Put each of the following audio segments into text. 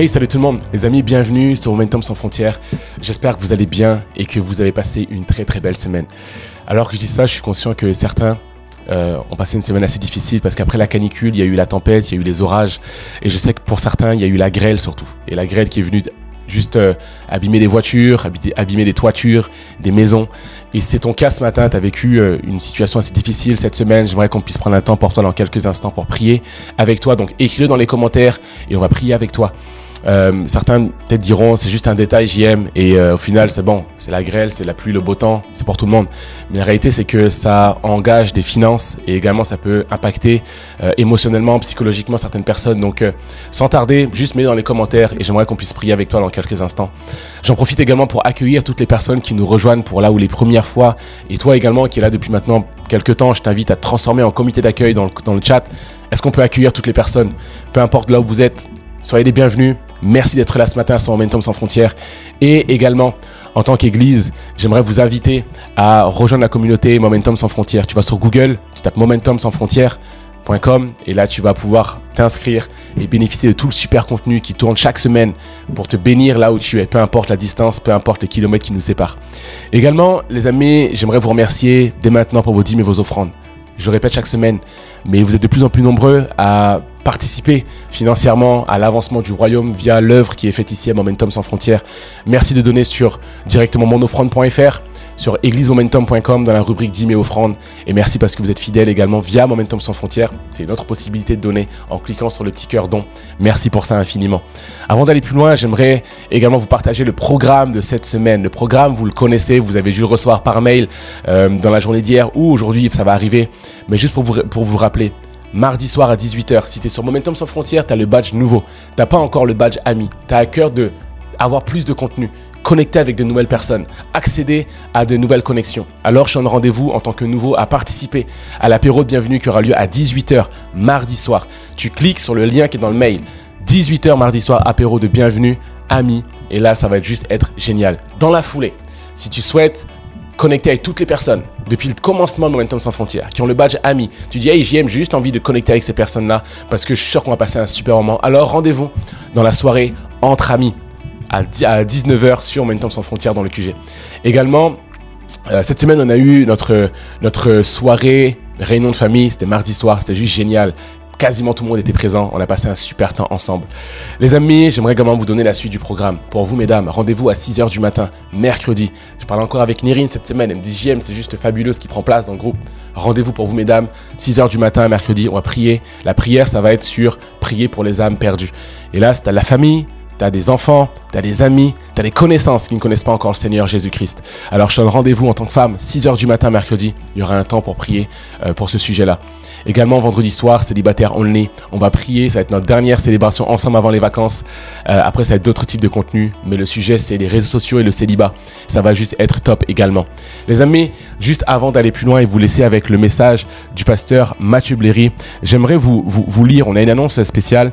Hey, salut tout le monde, les amis, bienvenue sur Momentum sans frontières. J'espère que vous allez bien et que vous avez passé une très belle semaine. Alors que je dis ça, je suis conscient que certains ont passé une semaine assez difficile parce qu'après la canicule, il y a eu la tempête, il y a eu les orages et je sais que pour certains, il y a eu la grêle surtout. Et la grêle qui est venue juste abîmer les voitures, abîmer les toitures, des maisons. Et si c'est ton cas ce matin, tu as vécu une situation assez difficile cette semaine, j'aimerais qu'on puisse prendre un temps pour toi dans quelques instants pour prier avec toi. Donc écris-le dans les commentaires et on va prier avec toi. Certains peut-être diront c'est juste un détail, JM, et au final c'est bon, c'est la grêle, c'est la pluie, le beau temps, c'est pour tout le monde. Mais la réalité c'est que ça engage des finances et également ça peut impacter émotionnellement, psychologiquement certaines personnes. Donc sans tarder, juste mets dans les commentaires et j'aimerais qu'on puisse prier avec toi dans quelques instants. J'en profite également pour accueillir toutes les personnes qui nous rejoignent pour là où les premières fois, et toi également qui est là depuis maintenant quelques temps, je t'invite à te transformer en comité d'accueil dans le chat. Est-ce qu'on peut accueillir toutes les personnes, peu importe là où vous êtes? Soyez les bienvenus. Merci d'être là ce matin sur Momentum sans frontières. Et également, en tant qu'église, j'aimerais vous inviter à rejoindre la communauté Momentum sans frontières. Tu vas sur Google, tu tapes Momentum sans frontières.com et là, tu vas pouvoir t'inscrire et bénéficier de tout le super contenu qui tourne chaque semaine pour te bénir là où tu es, peu importe la distance, peu importe les kilomètres qui nous séparent. Également, les amis, j'aimerais vous remercier dès maintenant pour vos dîmes et vos offrandes. Je le répète chaque semaine, mais vous êtes de plus en plus nombreux à participer financièrement à l'avancement du royaume via l'œuvre qui est faite ici à Momentum sans frontières. Merci de donner sur directement monoffrande.fr, sur églisemomentum.com dans la rubrique dîmes et offrandes. Et merci parce que vous êtes fidèles également via Momentum sans frontières. C'est une autre possibilité de donner en cliquant sur le petit cœur don. Merci pour ça infiniment. Avant d'aller plus loin, j'aimerais également vous partager le programme de cette semaine. Le programme, vous le connaissez, vous avez dû le recevoir par mail dans la journée d'hier ou aujourd'hui, ça va arriver. Mais juste pour vous rappeler, mardi soir à 18 h, si tu es sur Momentum sans frontières, tu as le badge nouveau. Tu n'as pas encore le badge ami. Tu as à cœur d'avoir plus de contenu, connecter avec de nouvelles personnes, accéder à de nouvelles connexions. Alors, je donne rendez-vous en tant que nouveau à participer à l'apéro de bienvenue qui aura lieu à 18 h mardi soir. Tu cliques sur le lien qui est dans le mail. 18 h mardi soir, apéro de bienvenue, amis. Et là, ça va juste être génial. Dans la foulée, si tu souhaites connecter avec toutes les personnes depuis le commencement de Momentum sans frontières qui ont le badge ami, tu dis hey JM, j'ai juste envie de connecter avec ces personnes là parce que je suis sûr qu'on va passer un super moment. Alors rendez-vous dans la soirée entre amis à 19 h sur Momentum sans frontières dans le QG. Également cette semaine on a eu notre soirée réunion de famille, c'était mardi soir, c'était juste génial. Quasiment tout le monde était présent, on a passé un super temps ensemble. Les amis, j'aimerais également vous donner la suite du programme. Pour vous mesdames, rendez-vous à 6 h du matin, mercredi. Je parle encore avec Nérine cette semaine, elle me dit JM, c'est juste fabuleux ce qui prend place dans le groupe. Rendez-vous pour vous mesdames, 6 h du matin, mercredi, on va prier. La prière, ça va être sur prier pour les âmes perdues. Et là, c'est à la famille, tu as des enfants, tu as des amis, tu as des connaissances qui ne connaissent pas encore le Seigneur Jésus-Christ. Alors je te donne rendez-vous en tant que femme, 6 h du matin mercredi, il y aura un temps pour prier pour ce sujet-là. Également vendredi soir, célibataire only, on va prier, ça va être notre dernière célébration ensemble avant les vacances. Après ça va être d'autres types de contenus, mais le sujet c'est les réseaux sociaux et le célibat. Ça va juste être top également. Les amis, juste avant d'aller plus loin et vous laisser avec le message du pasteur Mathieu Bléry, j'aimerais vous lire, on a une annonce spéciale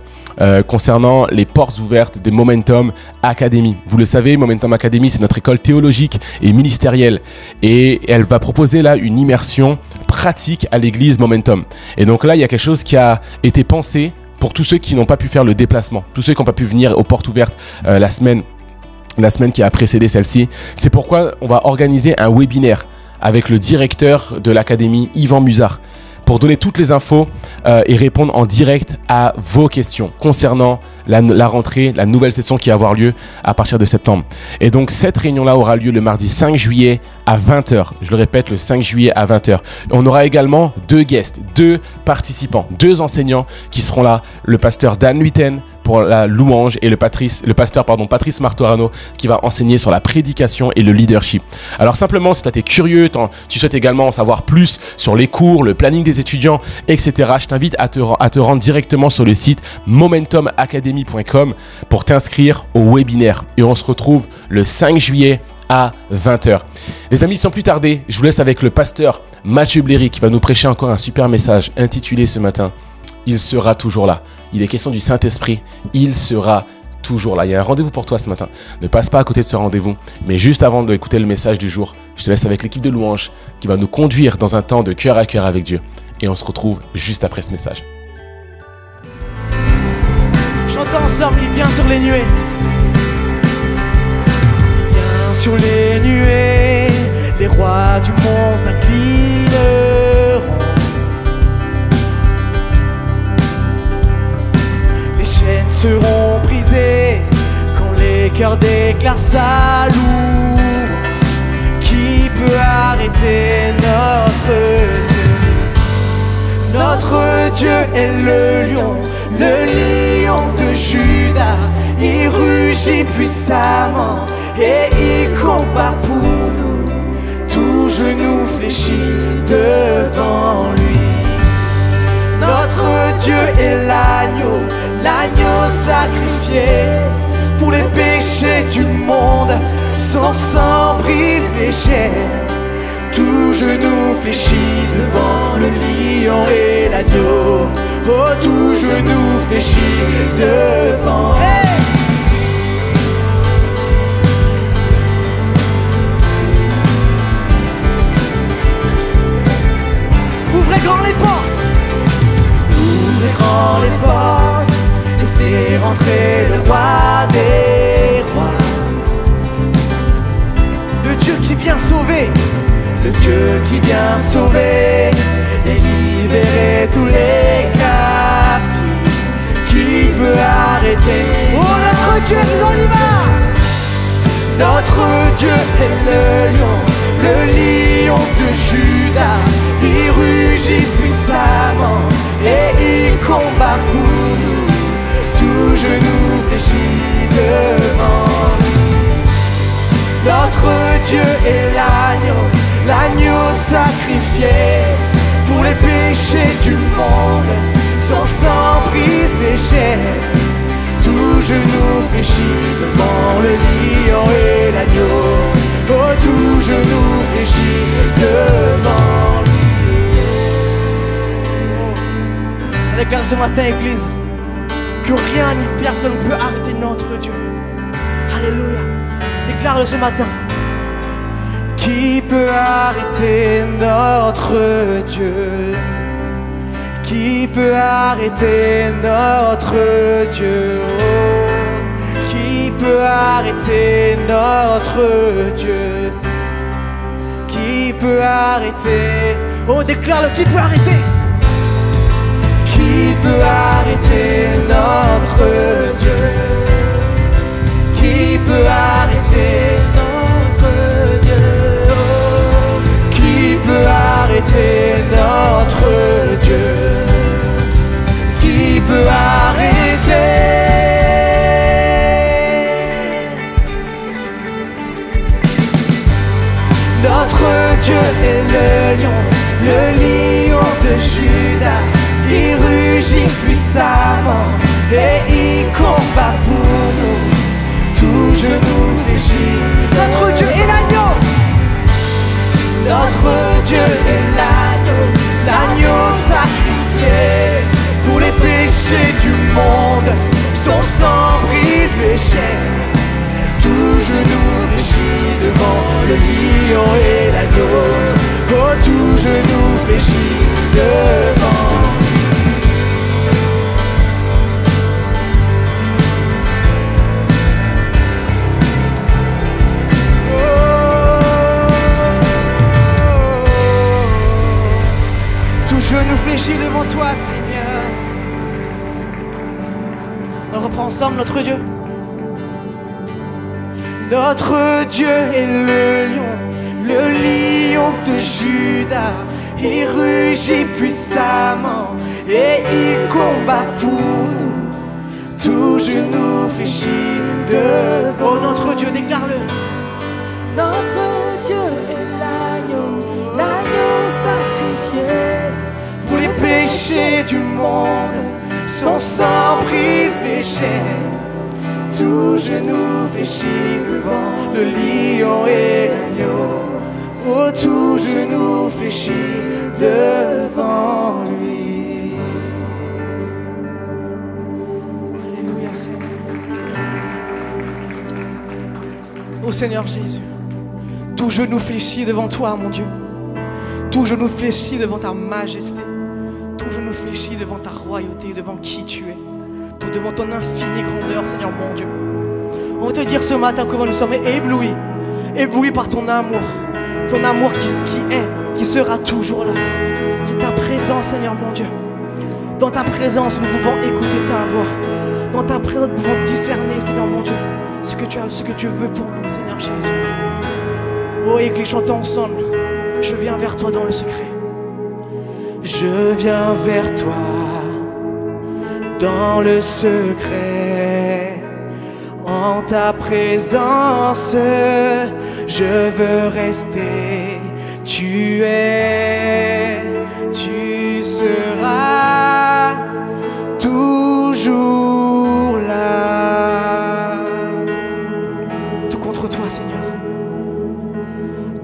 concernant les portes ouvertes de Momentum Academy. Vous le savez, Momentum Academy, c'est notre école théologique et ministérielle. Et elle va proposer là une immersion pratique à l'église Momentum. Et donc là, il y a quelque chose qui a été pensé pour tous ceux qui n'ont pas pu faire le déplacement, tous ceux qui n'ont pas pu venir aux portes ouvertes la semaine qui a précédé celle-ci. C'est pourquoi on va organiser un webinaire avec le directeur de l'académie, Yvan Musard, pour donner toutes les infos et répondre en direct à vos questions concernant la rentrée, la nouvelle session qui va avoir lieu à partir de septembre. Et donc cette réunion-là aura lieu le mardi 5 juillet à 20 h. Je le répète, le 5 juillet à 20 h. On aura également 2 guests, 2 participants, 2 enseignants qui seront là. Le pasteur Dan Huiten pour la louange et le pasteur Patrice Martorano qui va enseigner sur la prédication et le leadership. Alors simplement, si toi tu es curieux, tu souhaites également en savoir plus sur les cours, le planning des étudiants, etc., je t'invite à te rendre directement sur le site momentumacademy.com pour t'inscrire au webinaire. Et on se retrouve le 5 juillet à 20 h. Les amis, sans plus tarder, je vous laisse avec le pasteur Mathieu Bléry qui va nous prêcher encore un super message intitulé ce matin « Il sera toujours là ». Il est question du Saint-Esprit, il sera toujours là. Il y a un rendez-vous pour toi ce matin. Ne passe pas à côté de ce rendez-vous. Mais juste avant d'écouter le message du jour, je te laisse avec l'équipe de louange qui va nous conduire dans un temps de cœur à cœur avec Dieu. Et on se retrouve juste après ce message. Chantez chantons ensemble, il vient sur les nuées. Il vient sur les nuées, les rois du monde s'inclineront. Les chaînes seront brisées quand les cœurs déclarent sa louange. Qui peut arrêter notre Dieu? Notre Dieu est le lion de Juda. Il rugit puissamment et il combat pour nous. Tout genou fléchit devant lui. Notre Dieu est l'agneau sacrifié pour les péchés du monde. Son sang brise les chaînes. Tout genou fléchit devant le lion et l'agneau. Oh, tout genou fléchit devant. Hey! Ouvrez grand les portes. Ouvrez grand les portes. Laissez rentrer le roi des rois. Le Dieu qui vient sauver. Le Dieu qui vient sauver et libérer tous les captifs. Qui peut arrêter? Oh, notre Dieu nous en y va. Notre Dieu est le lion de Juda. Il rugit puissamment et il combat pour nous. Tout genou fléchit devant lui. Notre Dieu est l'agneau sacrifié pour les péchés du monde. Son sang brise les chaînes. Tout genou fléchit devant le lion et l'agneau. Oh, tout genou fléchit devant lui. On déclare ce matin, Église, que rien ni personne ne peut arrêter notre Dieu. Alléluia. Déclare-le ce matin. Qui peut arrêter notre Dieu? Qui peut arrêter notre Dieu? Oh, qui peut arrêter notre Dieu? Qui peut arrêter? Oh, déclare-le, qui peut arrêter? Qui peut arrêter notre Dieu? Qui peut arrêter notre Dieu? Qui peut arrêter notre Dieu? Qui peut arrêter? Notre Dieu est le lion de Juda. Il rugit puissamment et il combat pour nous. Tout genou fléchit. Notre Dieu est l'agneau. Notre Dieu est l'agneau sacrifié pour les péchés du monde. Son sang brise les chaînes. Tout genou fléchit devant le lion et l'agneau. Oh, tout genou fléchit devant. Genou fléchis devant toi, Seigneur. On reprend ensemble notre Dieu. Notre Dieu est le lion de Juda. Il rugit puissamment et il combat pour nous. Tout genou fléchit devant. Oh, notre Dieu, déclare-le. Notre Dieu est l'agneau sacrifié pour les péchés du monde. Son sang brise les chaînes. Tout genou fléchit devant le lion et l'agneau. Oh, tout genou fléchit devant lui. Alléluia, Seigneur. Oh Seigneur Jésus, tout genou fléchit devant toi, mon Dieu. Tout genou fléchit devant ta majesté. Tout genou fléchit devant ta royauté, devant qui tu es. devant ton infinie grandeur, Seigneur mon Dieu. On va te dire ce matin comment nous sommes éblouis, éblouis par ton amour qui est, qui sera toujours là. C'est ta présence, Seigneur mon Dieu. Dans ta présence, nous pouvons écouter ta voix. Dans ta présence, nous pouvons discerner, Seigneur mon Dieu, ce que tu veux pour nous, Seigneur Jésus. Oh, Église, chantons ensemble. Je viens vers toi dans le secret. Je viens vers toi dans le secret. En ta présence, je veux rester. Tu seras toujours là. Tout contre toi, Seigneur.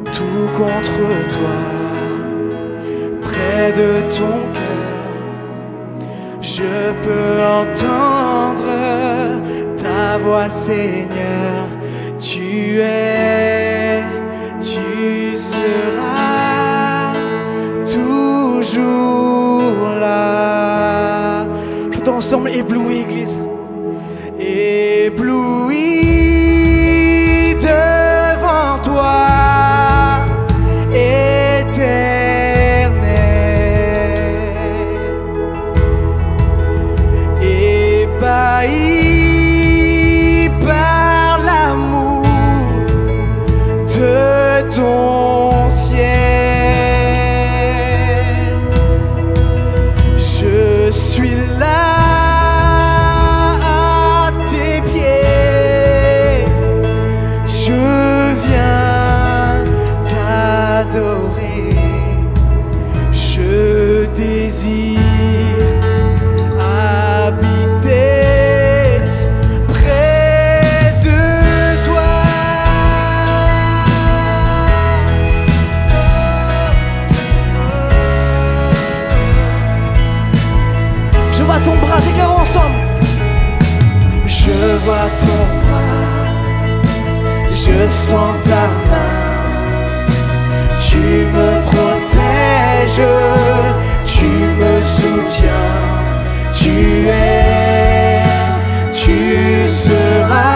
Tout contre toi. Près de ton cœur, je peux entendre ta voix, Seigneur. Tu seras toujours là. Chantons ensemble, ébloui, Église. Ébloui devant toi, éternel. Ébahi par l'amour de ton ciel, je suis là à tes pieds, je viens t'adorer, je désire habiter près de toi. Je vois ton bras, déclarons ensemble. Je vois ton bras, je sens ta main. Tu me protèges, tu me soutiens. Tu seras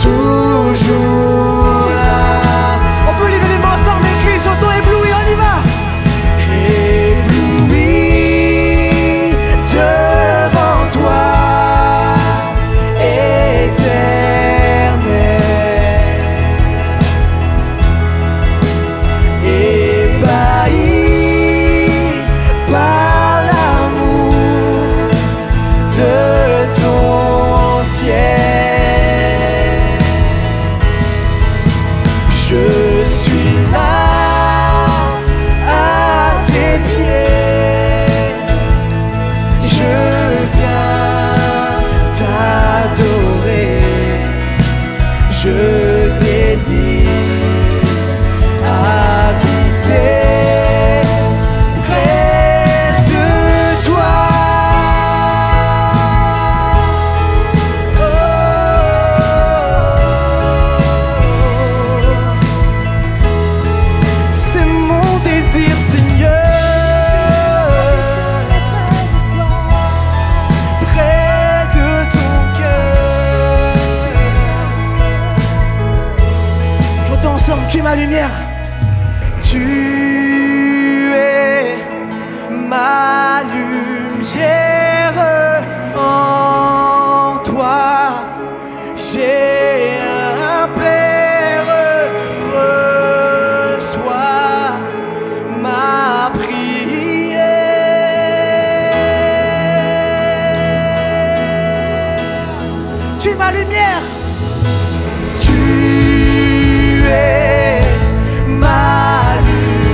toujours là. On peut lever les mains ensemble, Église, chantons ébloui, on y va. Ébloui devant toi, éternel. Ébahi par l'amour de ton ciel, je suis là à tes pieds, je viens t'adorer, je désire habiter près de toi. Oh, c'est mon désir, Seigneur, près de ton cœur. Chantons ensemble, tu es ma lumière. Tu es ma lumière, en toi j'ai un Père, reçois ma prière. Tu es ma lumière. Tu es ma lumière.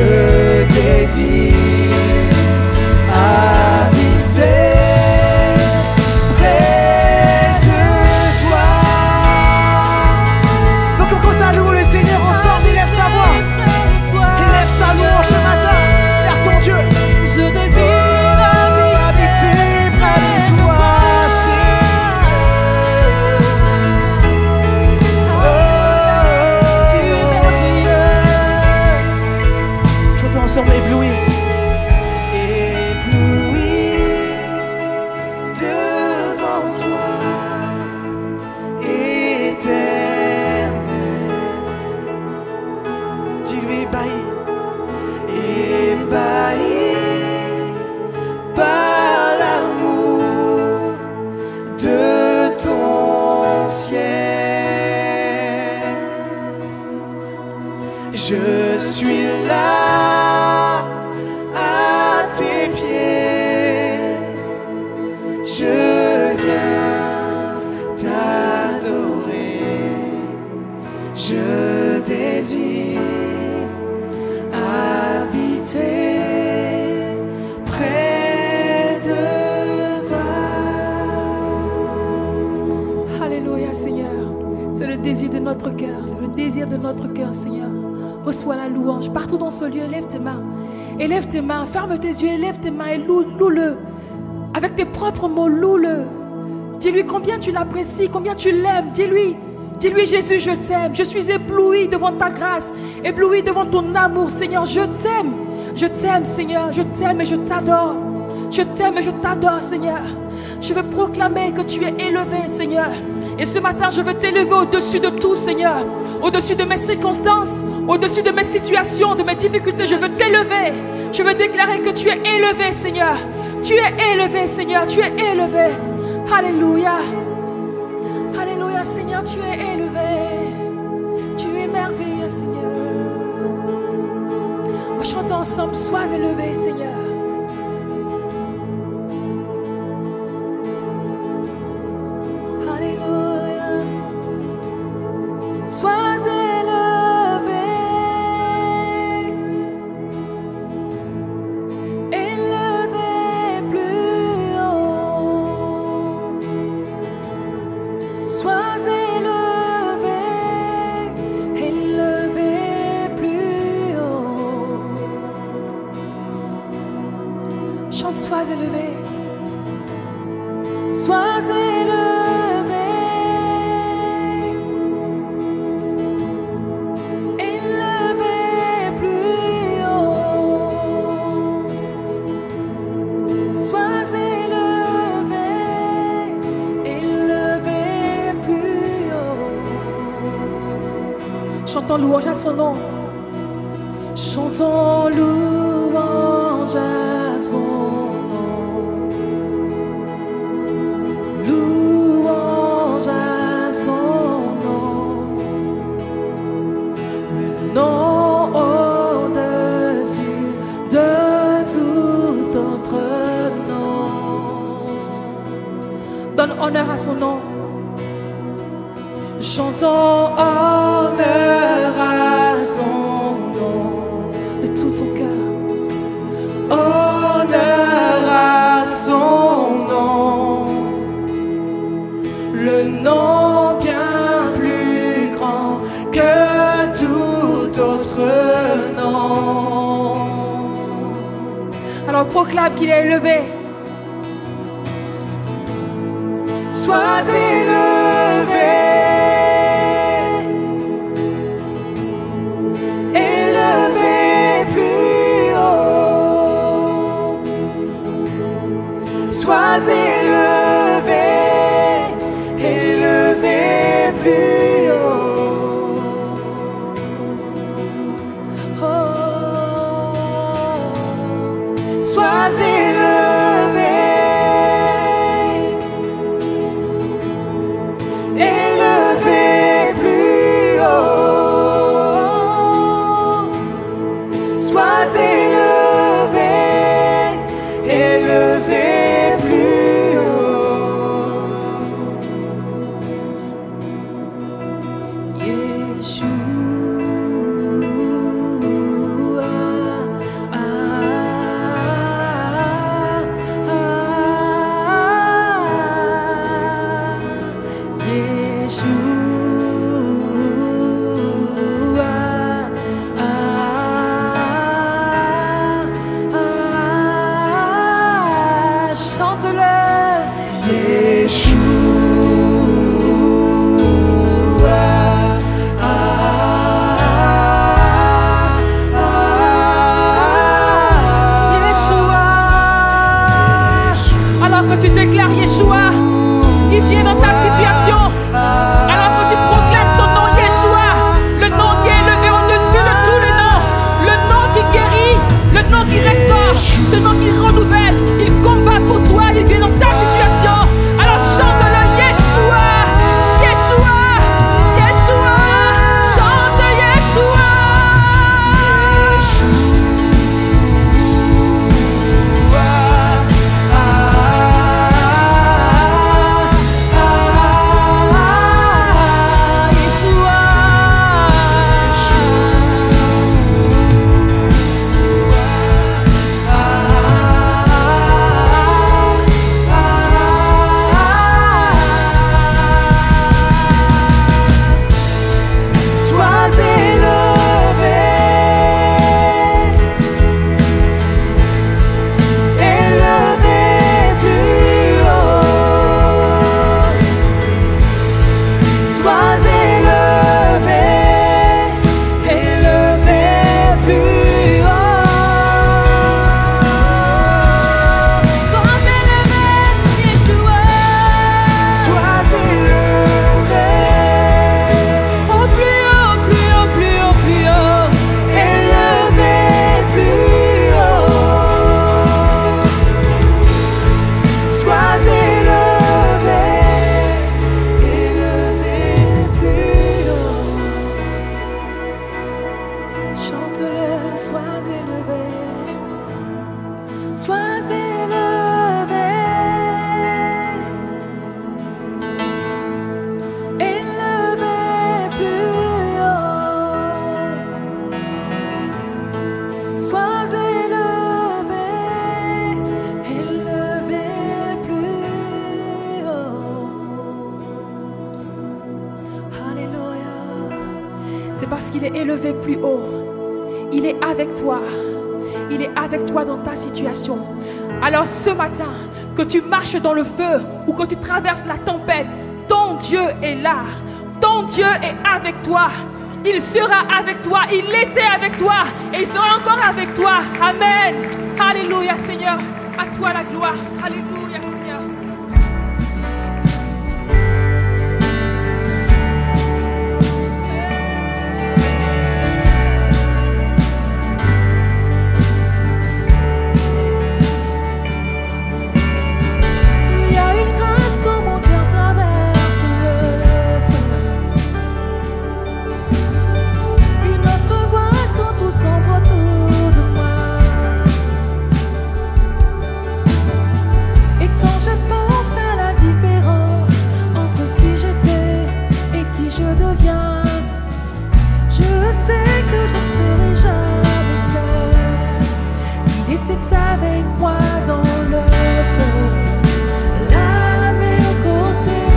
je désire habiter près de toi. Donc on commence à louer le Seigneur ensemble, élève ta voix, élève ta louange ce matin vers ton Dieu. Je désire Habiter près de toi, Tu es merveilleux. chantons ensemble ébloui, ébloui devant toi, éternel. Dis-lui ébahi, ébahi par l'amour de ton ciel. Je suis là à tes pieds, je viens t'adorer, je désire habiter près de toi. Alléluia, Seigneur. C'est le désir de notre cœur. C'est le désir de notre cœur, Seigneur. Reçois la louange. Partout dans ce lieu, lève tes mains. Élève tes mains. Ferme tes yeux. Élève tes mains et loue-le. Avec tes propres mots, loue-le. Dis-lui combien tu l'apprécies, combien tu l'aimes. Dis-lui. Dis-lui, Jésus, je t'aime. Je suis ébloui devant ta grâce. Ébloui devant ton amour, Seigneur. Je t'aime. Je t'aime, Seigneur. Je t'aime et je t'adore. Je t'aime et je t'adore, Seigneur. Je veux proclamer que tu es élevé, Seigneur. Et ce matin, je veux t'élever au-dessus de tout, Seigneur. Au-dessus de mes circonstances, au-dessus de mes situations, de mes difficultés. Je veux t'élever. Je veux déclarer que tu es élevé, Seigneur. Tu es élevé, Seigneur. Tu es élevé. Alléluia. Alléluia, Seigneur. Tu es élevé. Tu es merveilleux, Seigneur. On va chanter ensemble. Sois élevé, Seigneur. Sois élevé, élevé plus haut. Sois élevé, élevé plus haut. Chante, sois élevé, sois élevé. Chantons louange à son nom. Chantons louange à son nom. Louange à son nom. Le nom au-dessus de tout autre nom. Donne honneur à son nom. Chantons honneur à son nom de tout ton cœur. Honneur à son nom, le nom bien plus grand que tout autre nom. Alors proclame qu'il est élevé. Sois élevé. Sois élevé, élevé plus haut. Oh. Sois élevé, élevé plus haut. Sois élevé, élevé. Yeshua. c'est parce qu'il est élevé plus haut. Il est avec toi. Il est avec toi dans ta situation. Alors ce matin, que tu marches dans le feu ou que tu traverses la tempête, ton Dieu est là. Ton Dieu est avec toi. Il sera avec toi. Il était avec toi. Et il sera encore avec toi. Amen. Alléluia, Seigneur. À toi la gloire. Alléluia, Seigneur. Sombre autour de moi. Et quand je pense à la différence entre qui j'étais et qui je deviens, je sais que je ne serai jamais seule. Il était avec moi dans le feu, là à mes côtés.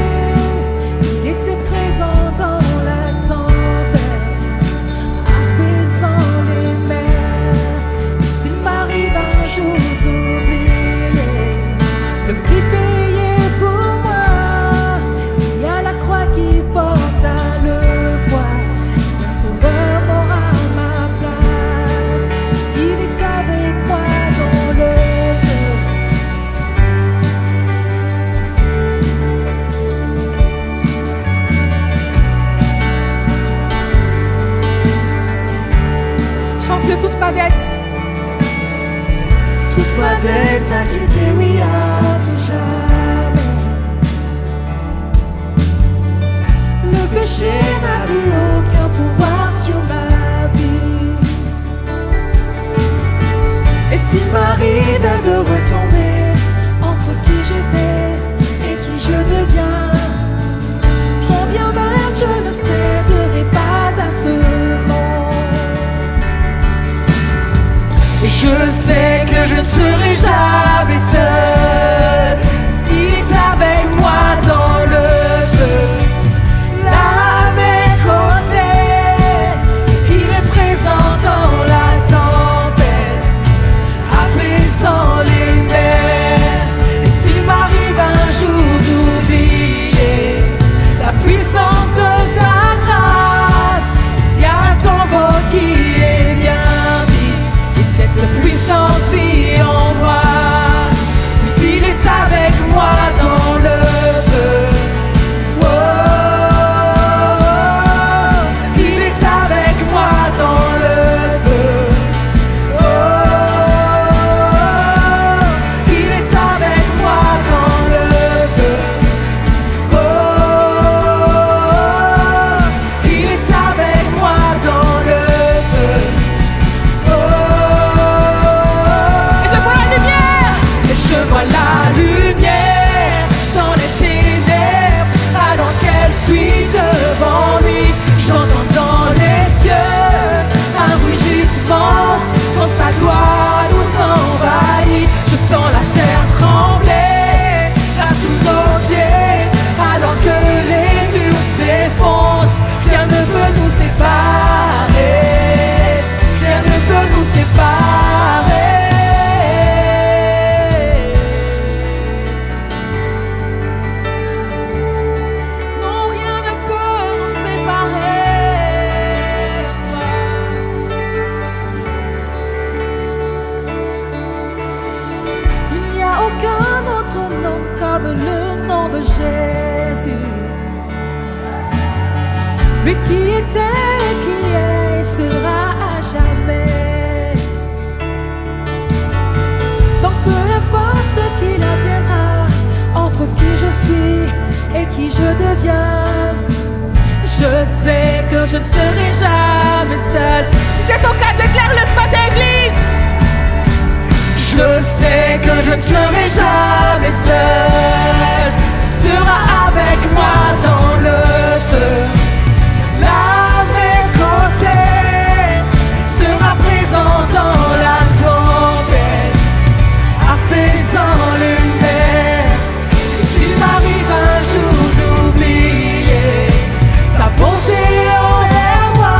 Il était présent dans la tempête. Un jour d'oublier le prix payé pour moi. Il y a la croix qui porte le poids. Un sauveur mort à ma place. Il est avec moi dans le feu. Chante-le toute ma dette. Toute ma dette a quitté, oui, à tout jamais. Le péché n'a plus aucun pouvoir sur ma vie. Et s'il m'arrivait de retomber entre qui j'étais et qui je deviens, combien même je ne céderai pas à ce monde. Je sais que je ne serai jamais seul. Il est avec moi dans le feu, là à mes côtés. Il est présent dans la tempête, apaisant les mers. Et s'il m'arrive un jour d'oublier la puissance de sa grâce, il y a un tombeau qui est bien. Cette puissance vit en moi. Il est avec moi dans le feu. Oh, il est avec moi dans le feu. Oh, il est avec moi dans le feu. Oh, il est avec moi dans le feu. Je vois la lumière dans les ténèbres, alors qu'elle fuit devant lui. J'entends dans les cieux un rugissement quand sa gloire nous envahit. Je sens la terre trembler là sous nos pieds, alors que les murs s'effondrent. Rien ne peut nous séparer, rien ne peut nous séparer. Le nom de Jésus, lui qui était, qui est et sera à jamais. Donc peu importe ce qu'il adviendra, entre qui je suis et qui je deviens, je sais que je ne serai jamais seul. Si c'est ton cas, déclare-le ce matin, Église. Je sais que je ne serai jamais seul. Il sera avec moi dans le feu, là à mes côtés. Il sera présent dans la tempête, apaisant les mers. Et s'il m'arrive un jour d'oublier ta bonté envers moi,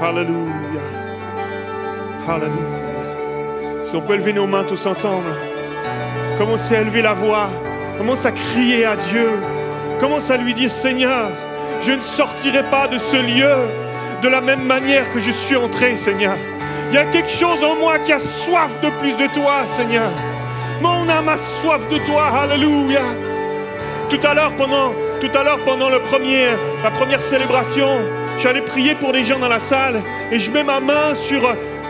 Alléluia. Alléluia. Si on peut élever nos mains tous ensemble, commencez à élever la voix, commence à crier à Dieu, commence à lui dire, Seigneur, je ne sortirai pas de ce lieu de la même manière que je suis entré, Seigneur. Il y a quelque chose en moi qui a soif de plus de toi, Seigneur. Mon âme a soif de toi, alléluia. Tout à l'heure, pendant la première célébration, j'allais prier pour des gens dans la salle et je mets ma main sur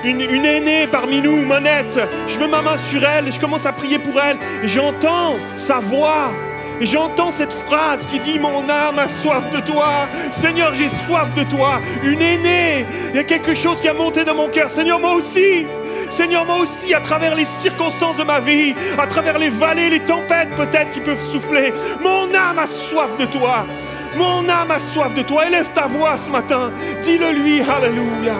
une aînée parmi nous, Monette. Je mets ma main sur elle et je commence à prier pour elle. Et j'entends sa voix. Et j'entends cette phrase qui dit « Mon âme a soif de toi. Seigneur, j'ai soif de toi. » Une aînée. Il y a quelque chose qui a monté dans mon cœur. Seigneur, moi aussi. Seigneur, moi aussi, à travers les circonstances de ma vie, à travers les vallées, les tempêtes peut-être qui peuvent souffler, mon âme a soif de toi. Mon âme a soif de toi. Élève ta voix ce matin. Dis-le lui. Alléluia.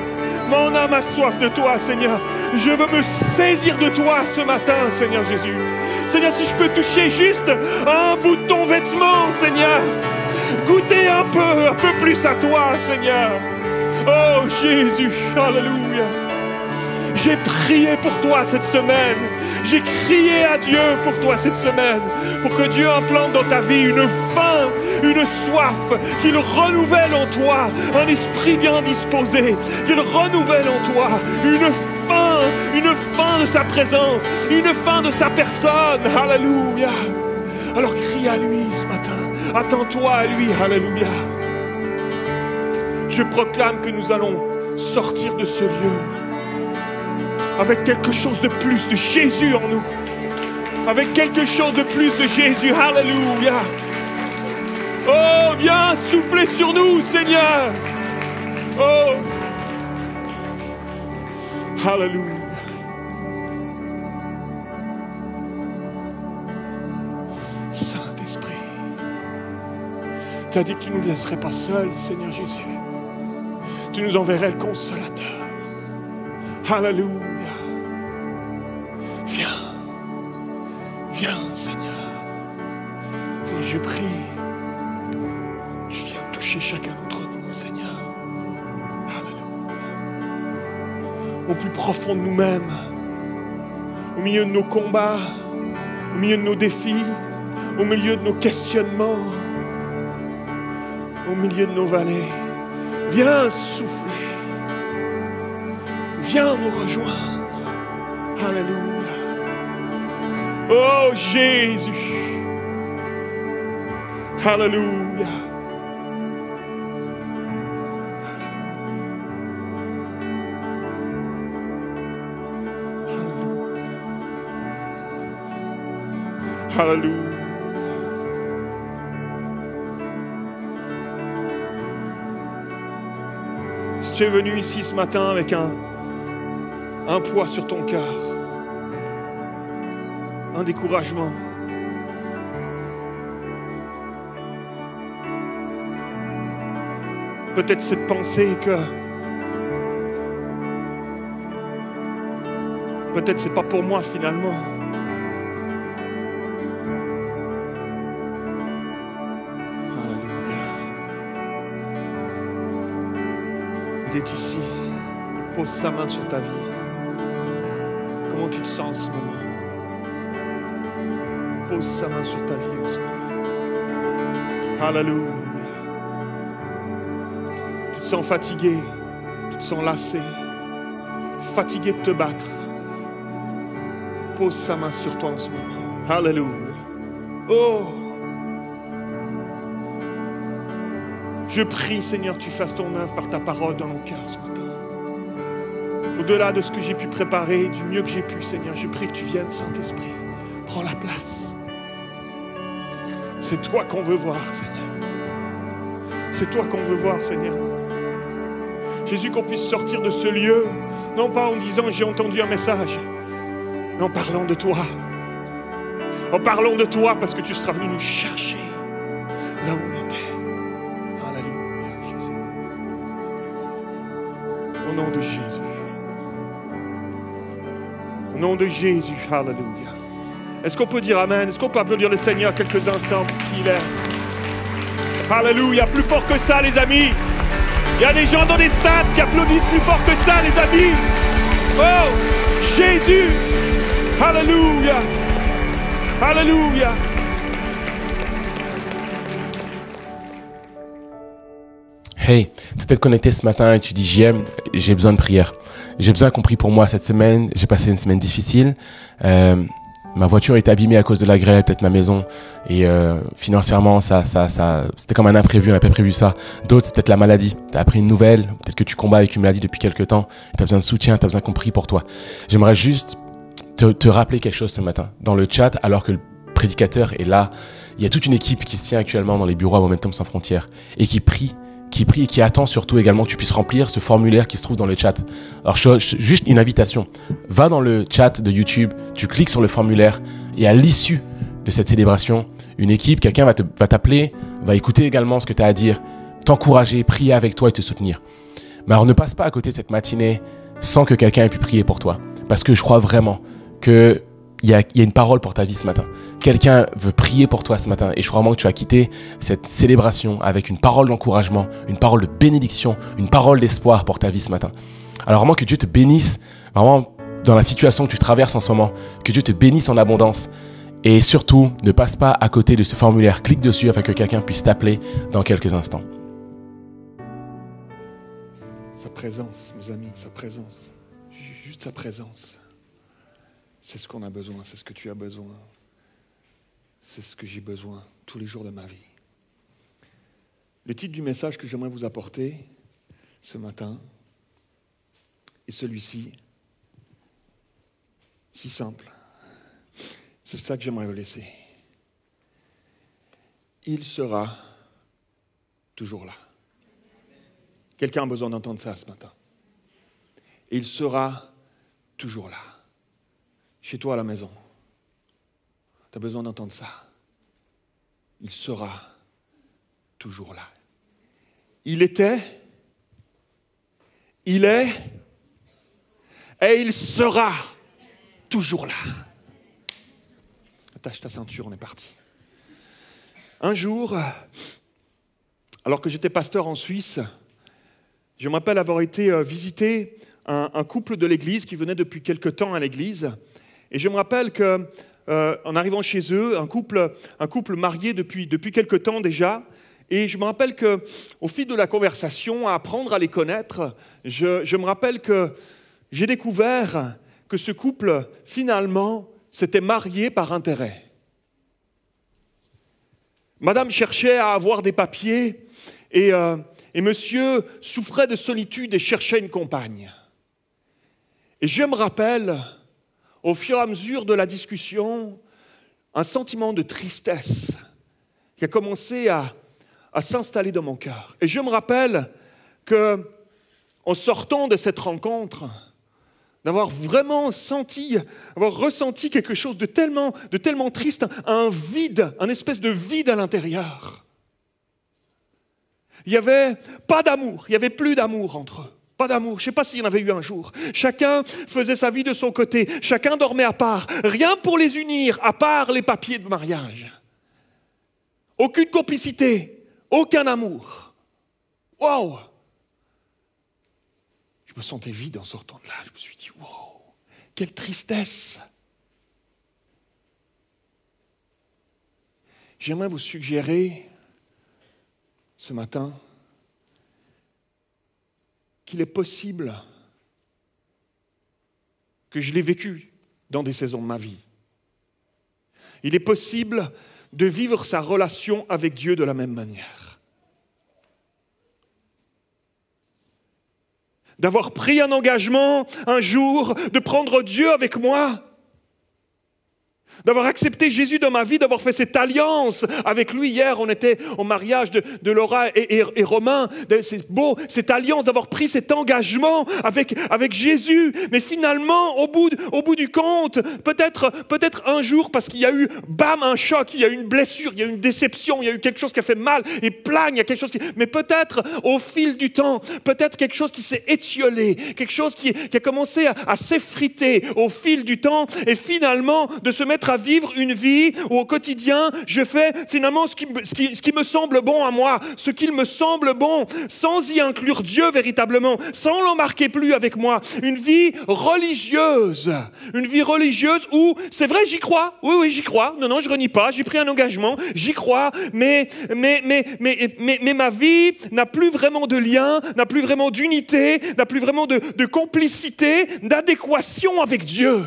Mon âme a soif de toi, Seigneur. Je veux me saisir de toi ce matin, Seigneur Jésus. Seigneur, si je peux toucher juste un bout de ton vêtement, Seigneur. Goûter un peu plus à toi, Seigneur. Oh Jésus, alléluia. J'ai prié pour toi cette semaine. J'ai crié à Dieu pour toi cette semaine. Pour que Dieu implante dans ta vie une faim, une soif. Qu'il renouvelle en toi un esprit bien disposé. Qu'il renouvelle en toi une faim de sa présence. Une faim de sa personne. Alléluia. Alors crie à lui ce matin. Attends-toi à lui. Alléluia. Je proclame que nous allons sortir de ce lieu avec quelque chose de plus de Jésus en nous. Avec quelque chose de plus de Jésus. Alléluia. Oh, viens souffler sur nous, Seigneur. Oh. Alléluia. Saint-Esprit, tu as dit que tu ne nous laisserais pas seuls, Seigneur Jésus. Tu nous enverrais le Consolateur. Alléluia. Viens, Seigneur. Seigneur, je prie. Tu viens toucher chacun d'entre nous, Seigneur. Alléluia. Au plus profond de nous-mêmes, au milieu de nos combats, au milieu de nos défis, au milieu de nos questionnements, au milieu de nos vallées. Viens souffler. Viens nous rejoindre. Alléluia. Oh Jésus. Alléluia. Alléluia. Si tu es venu ici ce matin avec un poids sur ton cœur, un découragement, peut-être cette pensée que peut-être c'est pas pour moi finalement. Alléluia. Il est ici. Pose sa main sur ta vie. Comment tu te sens en ce moment? Pose sa main sur ta vie en ce moment. Alléluia. Tu te sens fatigué, tu te sens lassé, fatigué de te battre. Pose sa main sur toi en ce moment. Alléluia. Oh! Je prie, Seigneur, tu fasses ton œuvre par ta parole dans mon cœur ce matin. Au-delà de ce que j'ai pu préparer, du mieux que j'ai pu, Seigneur, je prie que tu viennes, Saint-Esprit. Prends la place. C'est toi qu'on veut voir, Seigneur. C'est toi qu'on veut voir, Seigneur. Jésus, qu'on puisse sortir de ce lieu, non pas en disant j'ai entendu un message, mais en parlant de toi. En parlant de toi parce que tu seras venu nous chercher là où on était. Alléluia, Jésus. Au nom de Jésus. Au nom de Jésus, alléluia. Est-ce qu'on peut dire Amen? Est-ce qu'on peut applaudir le Seigneur quelques instants pour qui il est? Alléluia, plus fort que ça les amis. Il y a des gens dans les stades qui applaudissent plus fort que ça, les amis. Oh, Jésus. Alléluia. Alléluia. Hey, tu es peut-être connecté ce matin et tu dis JM, j'ai besoin de prière. J'ai besoin qu'on prie pour moi cette semaine. J'ai passé une semaine difficile. Ma voiture est abîmée à cause de la grêle, peut-être ma maison. Et financièrement, c'était comme un imprévu, on n'a pas prévu ça. D'autres, c'est peut-être la maladie. Tu as appris une nouvelle, peut-être que tu combats avec une maladie depuis quelques temps. Tu as besoin de soutien, tu as besoin qu'on prie pour toi. J'aimerais juste te rappeler quelque chose ce matin. Dans le chat, alors que le prédicateur est là, il y a toute une équipe qui se tient actuellement dans les bureaux à Momentum Sans Frontières et qui prie et qui attend surtout également que tu puisses remplir ce formulaire qui se trouve dans le chat. Alors juste une invitation, va dans le chat de YouTube, tu cliques sur le formulaire et à l'issue de cette célébration, une équipe, quelqu'un va t'appeler, va écouter également ce que tu as à dire, t'encourager, prier avec toi et te soutenir. Mais alors ne passe pas à côté de cette matinée sans que quelqu'un ait pu prier pour toi, parce que je crois vraiment qu'il y a une parole pour ta vie ce matin. Quelqu'un veut prier pour toi ce matin et je crois vraiment que tu vas quitter cette célébration avec une parole d'encouragement, une parole de bénédiction, une parole d'espoir pour ta vie ce matin. Alors vraiment que Dieu te bénisse, vraiment dans la situation que tu traverses en ce moment, que Dieu te bénisse en abondance et surtout ne passe pas à côté de ce formulaire, clique dessus afin que quelqu'un puisse t'appeler dans quelques instants. Sa présence, mes amis, sa présence, juste sa présence. C'est ce qu'on a besoin, c'est ce que tu as besoin. C'est ce que j'ai besoin tous les jours de ma vie. Le titre du message que j'aimerais vous apporter ce matin est celui-ci. Si simple. C'est ça que j'aimerais vous laisser. Il sera toujours là. Quelqu'un a besoin d'entendre ça ce matin. Il sera toujours là. Chez toi à la maison, tu as besoin d'entendre ça. Il sera toujours là. Il était, il est, et il sera toujours là. Attache ta ceinture, on est parti. Un jour, alors que j'étais pasteur en Suisse, je me rappelle avoir été visiter un couple de l'église qui venait depuis quelque temps à l'église. Et je me rappelle qu'en arrivant chez eux, un couple marié depuis quelque temps déjà, et je me rappelle qu'au fil de la conversation, à apprendre à les connaître, je me rappelle que j'ai découvert que ce couple, finalement, s'était marié par intérêt. Madame cherchait à avoir des papiers et monsieur souffrait de solitude et cherchait une compagne. Et je me rappelle, au fur et à mesure de la discussion, un sentiment de tristesse qui a commencé à s'installer dans mon cœur. Et je me rappelle qu'en sortant de cette rencontre, d'avoir vraiment ressenti quelque chose de tellement triste, un vide, un espèce de vide à l'intérieur. Il n'y avait pas d'amour, il n'y avait plus d'amour entre eux. Pas d'amour, je ne sais pas s'il y en avait eu un jour. Chacun faisait sa vie de son côté, chacun dormait à part. Rien pour les unir, à part les papiers de mariage. Aucune complicité, aucun amour. Waouh! Je me sentais vide en sortant de là. Je me suis dit, waouh, quelle tristesse! J'aimerais vous suggérer ce matin qu'il est possible que je l'ai vécu dans des saisons de ma vie. Il est possible de vivre sa relation avec Dieu de la même manière. D'avoir pris un engagement un jour, de prendre Dieu avec moi, d'avoir accepté Jésus dans ma vie, d'avoir fait cette alliance avec lui. Hier, on était au mariage de Laura et Romain. C'est beau, cette alliance, d'avoir pris cet engagement avec Jésus. Mais finalement, au bout du compte, peut-être un jour, parce qu'il y a eu, bam, un choc, il y a eu une blessure, il y a eu une déception, il y a eu quelque chose qui a fait mal, et plang, il y a quelque chose qui... Mais peut-être, au fil du temps, peut-être quelque chose qui s'est étiolé, quelque chose qui a commencé à s'effriter au fil du temps, et finalement, de se mettre être à vivre une vie où au quotidien, je fais finalement ce qui me semble bon à moi, ce qu'il me semble bon, sans y inclure Dieu véritablement, sans l'embarquer plus avec moi. Une vie religieuse où, c'est vrai, j'y crois, oui, j'y crois, non, je renie pas, j'ai pris un engagement, j'y crois, mais ma vie n'a plus vraiment de lien, n'a plus vraiment d'unité, n'a plus vraiment de complicité, d'adéquation avec Dieu.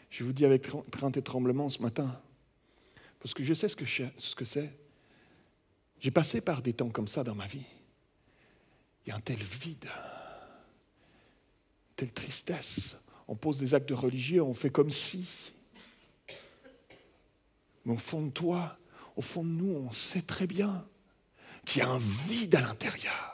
Je vous dis avec crainte et tremblement ce matin, parce que je sais ce que c'est. J'ai passé par des temps comme ça dans ma vie. Il y a un tel vide, telle tristesse. On pose des actes religieux, on fait comme si. Mais au fond de toi, au fond de nous, on sait très bien qu'il y a un vide à l'intérieur.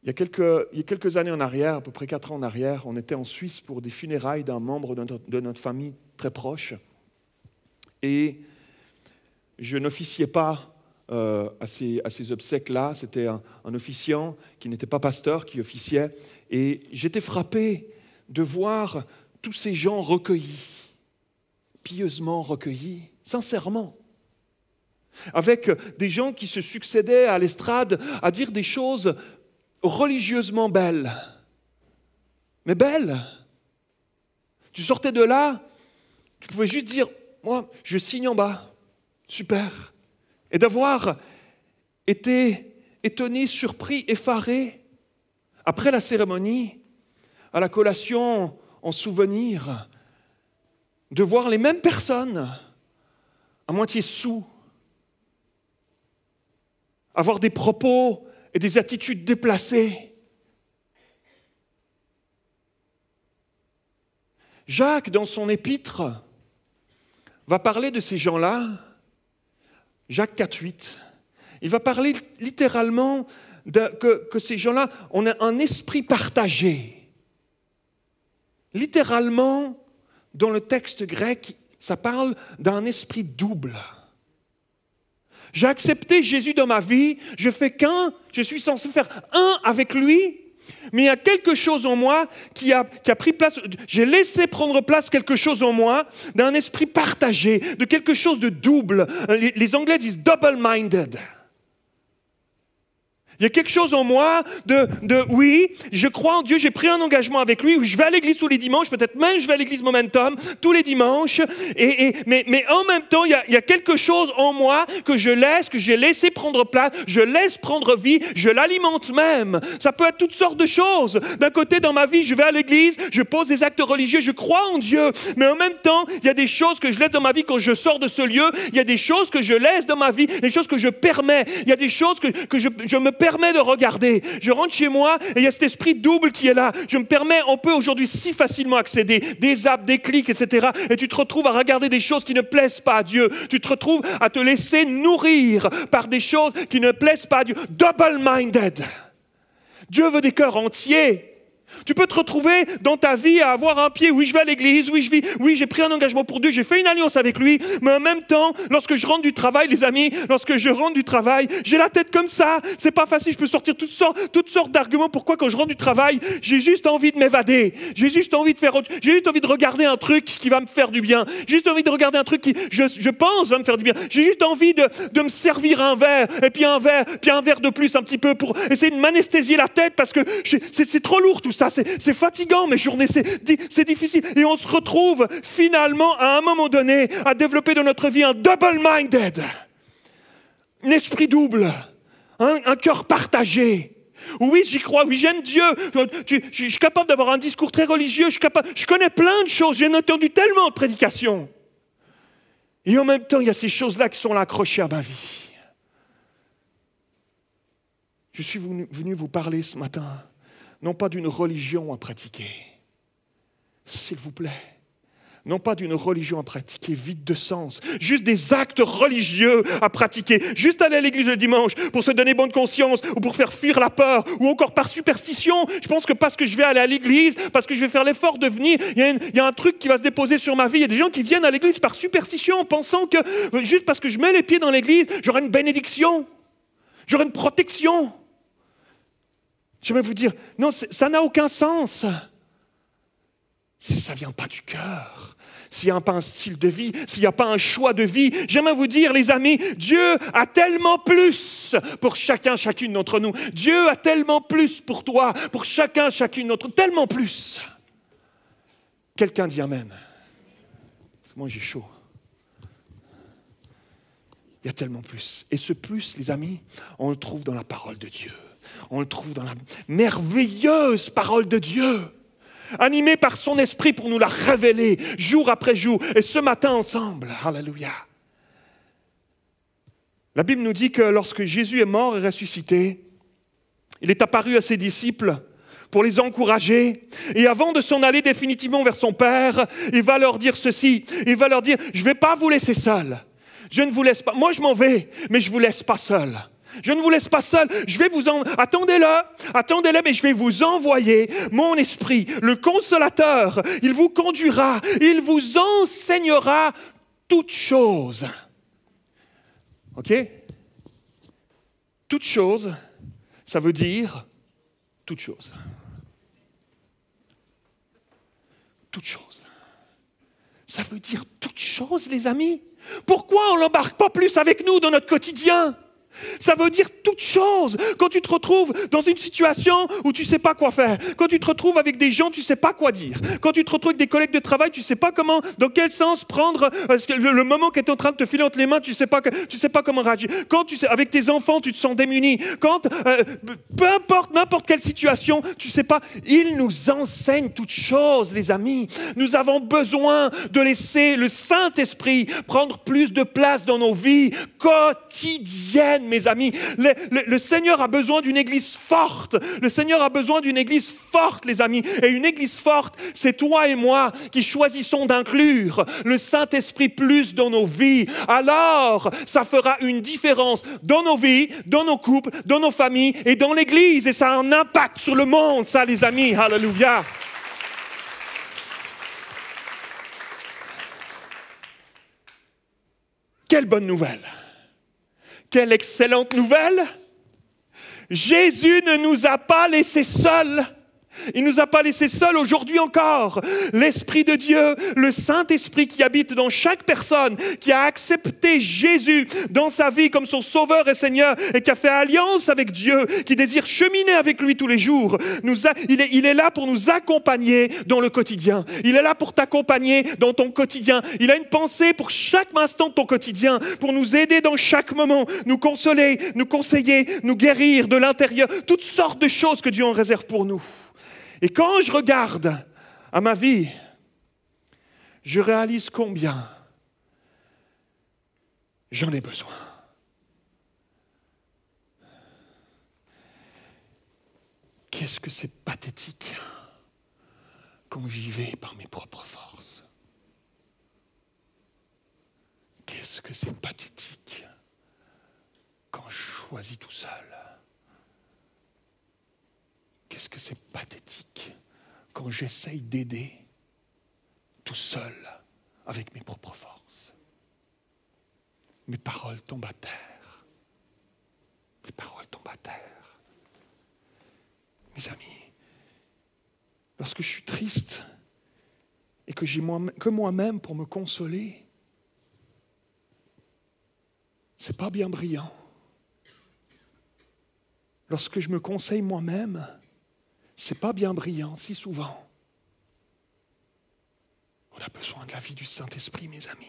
Il y a quelques années en arrière, à peu près 4 ans en arrière, on était en Suisse pour des funérailles d'un membre de notre famille très proche. Et je n'officiais pas à ces obsèques-là. C'était un officiant qui n'était pas pasteur, qui officiait. Et j'étais frappé de voir tous ces gens recueillis, pieusement recueillis, sincèrement. Avec des gens qui se succédaient à l'estrade à dire des choses religieusement belles. Mais belles. Tu sortais de là, tu pouvais juste dire, moi, je signe en bas. Super. Et d'avoir été étonné, surpris, effaré, après la cérémonie, à la collation, en souvenir, de voir les mêmes personnes, à moitié sous, avoir des propos et des attitudes déplacées. Jacques, dans son épître, va parler de ces gens-là, Jacques 4,8. Il va parler littéralement que ces gens-là ont un esprit partagé. Littéralement, dans le texte grec, ça parle d'un esprit double. J'ai accepté Jésus dans ma vie, je fais qu'un, je suis censé faire un avec lui, mais il y a quelque chose en moi qui a pris place, j'ai laissé prendre place quelque chose en moi d'un esprit partagé, de quelque chose de double. Les Anglais disent double-minded. Il y a quelque chose en moi oui, je crois en Dieu, j'ai pris un engagement avec lui, je vais à l'église tous les dimanches, peut-être même je vais à l'église Momentum tous les dimanches, mais en même temps, il y a quelque chose en moi que j'ai laissé prendre place, je laisse prendre vie, je l'alimente même. Ça peut être toutes sortes de choses. D'un côté, dans ma vie, je vais à l'église, je pose des actes religieux, je crois en Dieu, mais en même temps, il y a des choses que je laisse dans ma vie quand je sors de ce lieu, il y a des choses que je laisse dans ma vie, des choses que je permets, il y a des choses que je me permets de regarder. Je rentre chez moi et il y a cet esprit double qui est là. Je me permets, on peut aujourd'hui si facilement accéder, des apps, des clics, etc. Et tu te retrouves à regarder des choses qui ne plaisent pas à Dieu. Tu te retrouves à te laisser nourrir par des choses qui ne plaisent pas à Dieu. Double-minded. Dieu veut des cœurs entiers. Tu peux te retrouver dans ta vie à avoir un pied, oui je vais à l'église, oui j'ai pris un engagement pour Dieu, j'ai fait une alliance avec lui, mais en même temps, lorsque je rentre du travail, les amis, lorsque je rentre du travail, j'ai la tête comme ça, c'est pas facile, je peux sortir toutes sortes d'arguments pourquoi quand je rentre du travail, j'ai juste envie de m'évader, j'ai juste envie de regarder un truc qui va me faire du bien, j'ai juste envie de regarder un truc qui, je pense, va me faire du bien, j'ai juste envie de me servir un verre, et puis un verre de plus un petit peu pour essayer de m'anesthésier la tête parce que c'est trop lourd tout ça. C'est fatigant, mes journées, c'est difficile. Et on se retrouve finalement, à un moment donné, à développer dans notre vie un double-minded, un esprit double, un cœur partagé. Oui, j'y crois, oui, j'aime Dieu. Je suis capable d'avoir un discours très religieux, je connais plein de choses, j'ai entendu tellement de prédications. Et en même temps, il y a ces choses-là qui sont là accrochées à ma vie. Je suis venu vous parler ce matin, non pas d'une religion à pratiquer, s'il vous plaît, non pas d'une religion à pratiquer vide de sens, juste des actes religieux à pratiquer, juste aller à l'église le dimanche pour se donner bonne conscience ou pour faire fuir la peur ou encore par superstition. Je pense que parce que je vais aller à l'église, parce que je vais faire l'effort de venir, il y a un truc qui va se déposer sur ma vie. Il y a des gens qui viennent à l'église par superstition, pensant que juste parce que je mets les pieds dans l'église, j'aurai une bénédiction. J'aurai une protection. J'aimerais vous dire, non, ça n'a aucun sens. Si ça ne vient pas du cœur, s'il n'y a pas un style de vie, s'il n'y a pas un choix de vie, j'aimerais vous dire, les amis, Dieu a tellement plus pour chacun, chacune d'entre nous. Dieu a tellement plus pour toi, pour chacun, chacune d'entre nous, tellement plus. Quelqu'un dit Amen. Parce que moi, j'ai chaud. Il y a tellement plus. Et ce plus, les amis, on le trouve dans la parole de Dieu. On le trouve dans la merveilleuse parole de Dieu, animée par son esprit pour nous la révéler jour après jour. Et ce matin ensemble, alléluia. La Bible nous dit que lorsque Jésus est mort et ressuscité, il est apparu à ses disciples pour les encourager. Et avant de s'en aller définitivement vers son Père, il va leur dire ceci. Il va leur dire, je ne vais pas vous laisser seuls. Je ne vous laisse pas. Moi, je m'en vais, mais je ne vous laisse pas seul. Je ne vous laisse pas seul. Je vais vous attendez-le, mais je vais vous envoyer mon esprit, le consolateur. Il vous conduira, il vous enseignera toutes choses. OK? Toutes choses, ça veut dire toutes choses. Toutes choses. Ça veut dire toutes choses, les amis. Pourquoi on ne l'embarque pas plus avec nous dans notre quotidien? Ça veut dire toute chose. Quand tu te retrouves dans une situation où tu ne sais pas quoi faire, quand tu te retrouves avec des gens, tu ne sais pas quoi dire, quand tu te retrouves avec des collègues de travail, tu ne sais pas comment, dans quel sens prendre le moment qui est en train de te filer entre les mains, tu ne sais pas comment réagir. Quand avec tes enfants, tu te sens démuni. Quand, peu importe, n'importe quelle situation, tu ne sais pas. Il nous enseigne toutes choses, les amis. Nous avons besoin de laisser le Saint-Esprit prendre plus de place dans nos vies quotidiennes. Mes amis, le Seigneur a besoin d'une église forte. Le Seigneur a besoin d'une église forte, les amis. Et une église forte, c'est toi et moi qui choisissons d'inclure le Saint-Esprit plus dans nos vies. Alors, ça fera une différence dans nos vies, dans nos couples, dans nos familles et dans l'église. Et ça a un impact sur le monde, ça, les amis. Alléluia. Quelle bonne nouvelle! Quelle excellente nouvelle! Jésus ne nous a pas laissés seuls. Il ne nous a pas laissés seuls aujourd'hui encore. L'Esprit de Dieu, le Saint-Esprit qui habite dans chaque personne, qui a accepté Jésus dans sa vie comme son Sauveur et Seigneur et qui a fait alliance avec Dieu, qui désire cheminer avec lui tous les jours. Il est là pour nous accompagner dans le quotidien. Il est là pour t'accompagner dans ton quotidien. Il a une pensée pour chaque instant de ton quotidien, pour nous aider dans chaque moment, nous consoler, nous conseiller, nous guérir de l'intérieur. Toutes sortes de choses que Dieu en réserve pour nous. Et quand je regarde à ma vie, je réalise combien j'en ai besoin. Qu'est-ce que c'est pathétique quand j'y vais par mes propres forces. Qu'est-ce que c'est pathétique quand je choisis tout seul. Qu'est-ce que c'est pathétique quand j'essaye d'aider tout seul avec mes propres forces. Mes paroles tombent à terre. Mes paroles tombent à terre. Mes amis, lorsque je suis triste et que j'ai que moi-même pour me consoler, c'est pas bien brillant. Lorsque je me conseille moi-même, c'est pas bien brillant si souvent. On a besoin de la vie du Saint-Esprit, mes amis.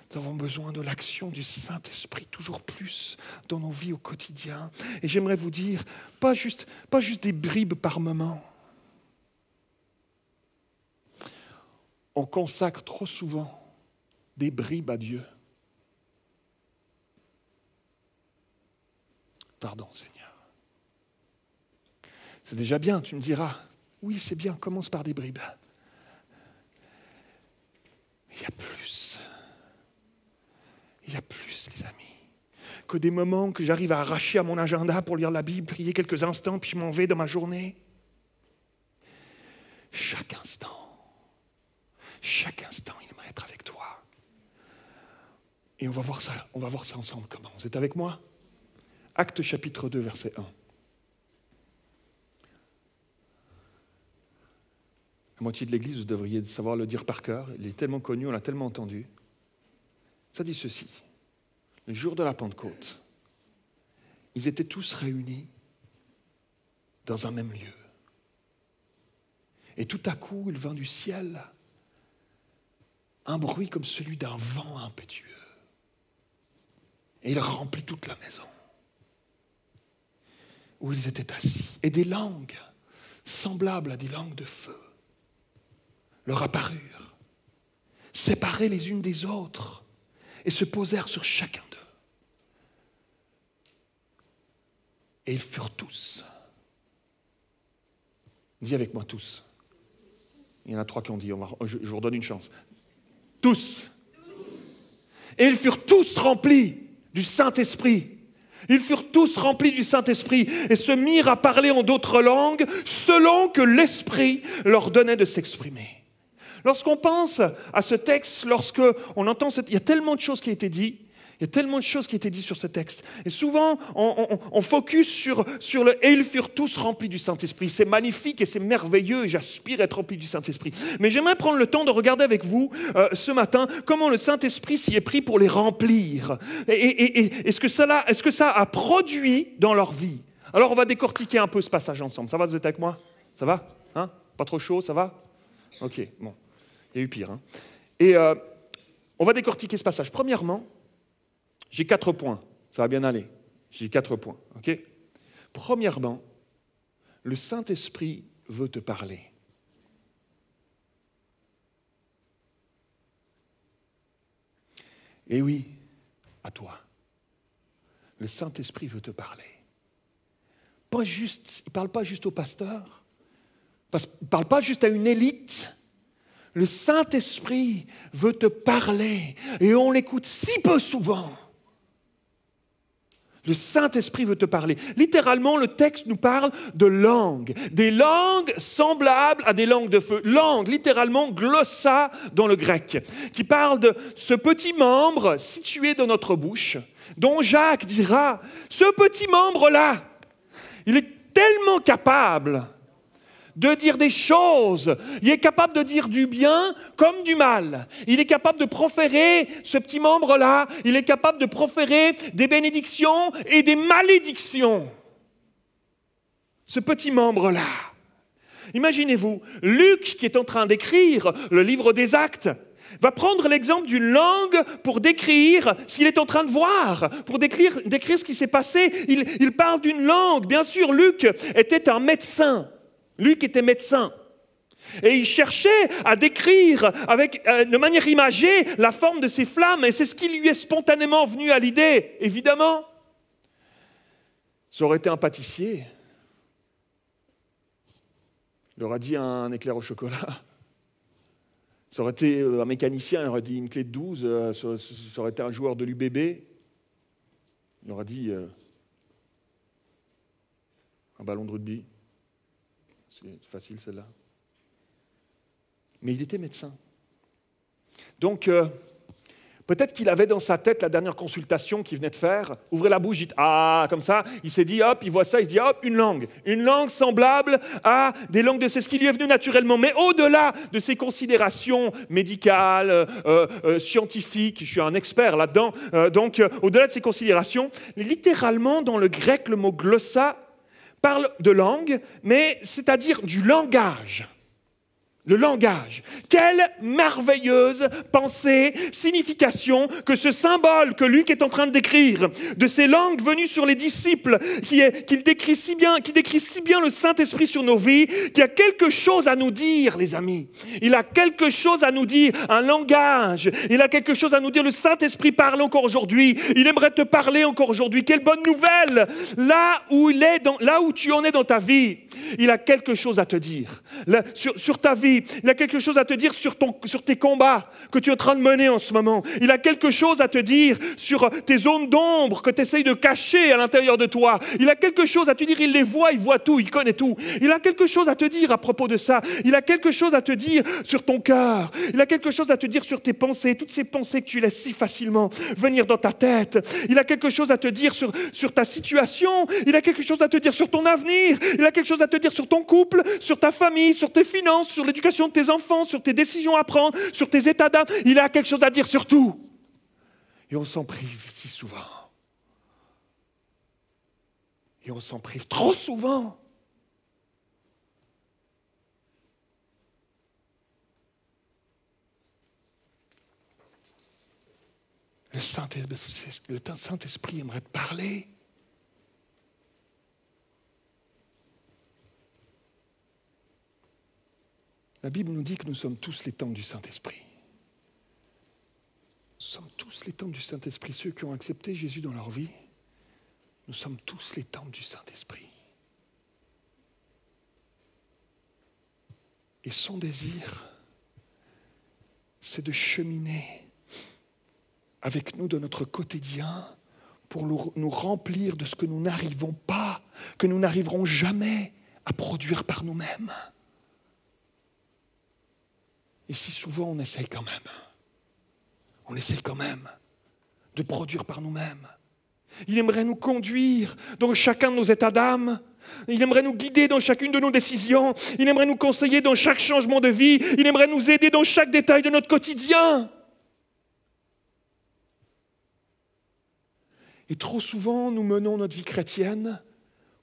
Nous avons besoin de l'action du Saint-Esprit toujours plus dans nos vies au quotidien. Et j'aimerais vous dire, pas juste des bribes par moment. On consacre trop souvent des bribes à Dieu. Pardon, Seigneur. C'est déjà bien, tu me diras. Oui, c'est bien, commence par des bribes. Mais il y a plus. Il y a plus, les amis, que des moments que j'arrive à arracher à mon agenda pour lire la Bible, prier quelques instants, puis je m'en vais dans ma journée. Chaque instant, il aimerait être avec toi. Et on va voir ça ensemble comment. Vous êtes avec moi? Actes chapitre 2, verset 1. La moitié de l'Église, vous devriez savoir le dire par cœur. Il est tellement connu, on l'a tellement entendu. Ça dit ceci. Le jour de la Pentecôte, ils étaient tous réunis dans un même lieu. Et tout à coup, il vint du ciel un bruit comme celui d'un vent impétueux. Et il remplit toute la maison où ils étaient assis. Et des langues semblables à des langues de feu leur apparurent, séparées les unes des autres, et se posèrent sur chacun d'eux. Et ils furent tous. Dis avec moi tous. Il y en a 3 qui ont dit, je vous redonne une chance. Tous. Et ils furent tous remplis du Saint-Esprit. Ils furent tous remplis du Saint-Esprit et se mirent à parler en d'autres langues selon que l'Esprit leur donnait de s'exprimer. Lorsqu'on pense à ce texte, lorsqu'on entend il y a tellement de choses qui ont été dites. Il y a tellement de choses qui ont été dites sur ce texte. Et souvent, on focus sur le « et ils furent tous remplis du Saint-Esprit ». C'est magnifique et c'est merveilleux et j'aspire à être rempli du Saint-Esprit. Mais j'aimerais prendre le temps de regarder avec vous ce matin comment le Saint-Esprit s'y est pris pour les remplir. Et est-ce que ça a produit dans leur vie? Alors, on va décortiquer un peu ce passage ensemble. Ça va, vous êtes avec moi? Ça va? Hein? Pas trop chaud, ça va? Ok, bon. Il y a eu pire. Hein? Et on va décortiquer ce passage. Premièrement, j'ai 4 points, ça va bien aller. J'ai 4 points, ok? Premièrement, le Saint-Esprit veut te parler. Et oui, à toi. Le Saint-Esprit veut te parler. Il ne parle pas juste au pasteur, il ne parle pas juste à une élite. Le Saint-Esprit veut te parler et on l'écoute si peu souvent. Le Saint-Esprit veut te parler. Littéralement, le texte nous parle de langues. Des langues semblables à des langues de feu. Langue, littéralement, glossa dans le grec, qui parle de ce petit membre situé dans notre bouche, dont Jacques dira, ce petit membre-là, il est tellement capable de dire des choses. Il est capable de dire du bien comme du mal. Il est capable de proférer, ce petit membre-là, il est capable de proférer des bénédictions et des malédictions. Ce petit membre-là. Imaginez-vous, Luc, qui est en train d'écrire le livre des Actes, va prendre l'exemple d'une langue pour décrire ce qu'il est en train de voir, pour décrire ce qui s'est passé. Il parle d'une langue. Bien sûr, Luc était un médecin. Luc était médecin et il cherchait à décrire de manière imagée la forme de ces flammes et c'est ce qui lui est spontanément venu à l'idée, évidemment. Ça aurait été un pâtissier, il aurait dit un éclair au chocolat. Ça aurait été un mécanicien, il aurait dit une clé de 12, ça aurait été un joueur de l'UBB, il aurait dit un ballon de rugby. C'est facile celle-là. Mais il était médecin. Donc, peut-être qu'il avait dans sa tête la dernière consultation qu'il venait de faire. Ouvrez la bouche, dites « Ah !» comme ça. Il s'est dit, hop, il voit ça, il se dit, hop, une langue. Une langue semblable à des langues de... C'est ce qui lui est venu naturellement. Mais au-delà de ces considérations médicales, scientifiques, je suis un expert là-dedans, donc au-delà de ces considérations, littéralement, dans le grec, le mot « glossa » parle de langue, mais c'est-à-dire du langage. Le langage. Quelle merveilleuse pensée, signification que ce symbole que Luc est en train de décrire, de ces langues venues sur les disciples, qui décrit si bien le Saint-Esprit sur nos vies, qu'il a quelque chose à nous dire, les amis. Il a quelque chose à nous dire, un langage. Il a quelque chose à nous dire. Le Saint-Esprit parle encore aujourd'hui. Il aimerait te parler encore aujourd'hui. Quelle bonne nouvelle! Là où tu en es dans ta vie, il a quelque chose à te dire. Sur ta vie. vie. Il a quelque chose à te dire sur tes combats que tu es en train de mener en ce moment. Il a quelque chose à te dire sur tes zones d'ombre que tu essayes de cacher à l'intérieur de toi. Il a quelque chose à te dire, il les voit, il voit tout, il connaît tout. Il a quelque chose à te dire à propos de ça. Il a quelque chose à te dire sur ton cœur. Il a quelque chose à te dire sur tes pensées, toutes ces pensées que tu laisses si facilement venir dans ta tête. Il a quelque chose à te dire sur ta situation. Il a quelque chose à te dire sur ton avenir. Il a quelque chose à te dire sur ton couple, sur ta famille, sur tes finances, sur l'éducation de tes enfants, sur tes décisions à prendre, sur tes états d'âme. Il a quelque chose à dire sur tout. Et on s'en prive si souvent. Et on s'en prive trop souvent. Le Saint-Esprit aimerait te parler. La Bible nous dit que nous sommes tous les temples du Saint-Esprit. Nous sommes tous les temples du Saint-Esprit. Ceux qui ont accepté Jésus dans leur vie, nous sommes tous les temples du Saint-Esprit. Et son désir, c'est de cheminer avec nous dans notre quotidien pour nous remplir de ce que nous n'arrivons pas, que nous n'arriverons jamais à produire par nous-mêmes. Et si souvent on essaye quand même de produire par nous-mêmes. Il aimerait nous conduire dans chacun de nos états d'âme. Il aimerait nous guider dans chacune de nos décisions. Il aimerait nous conseiller dans chaque changement de vie. Il aimerait nous aider dans chaque détail de notre quotidien. Et trop souvent, nous menons notre vie chrétienne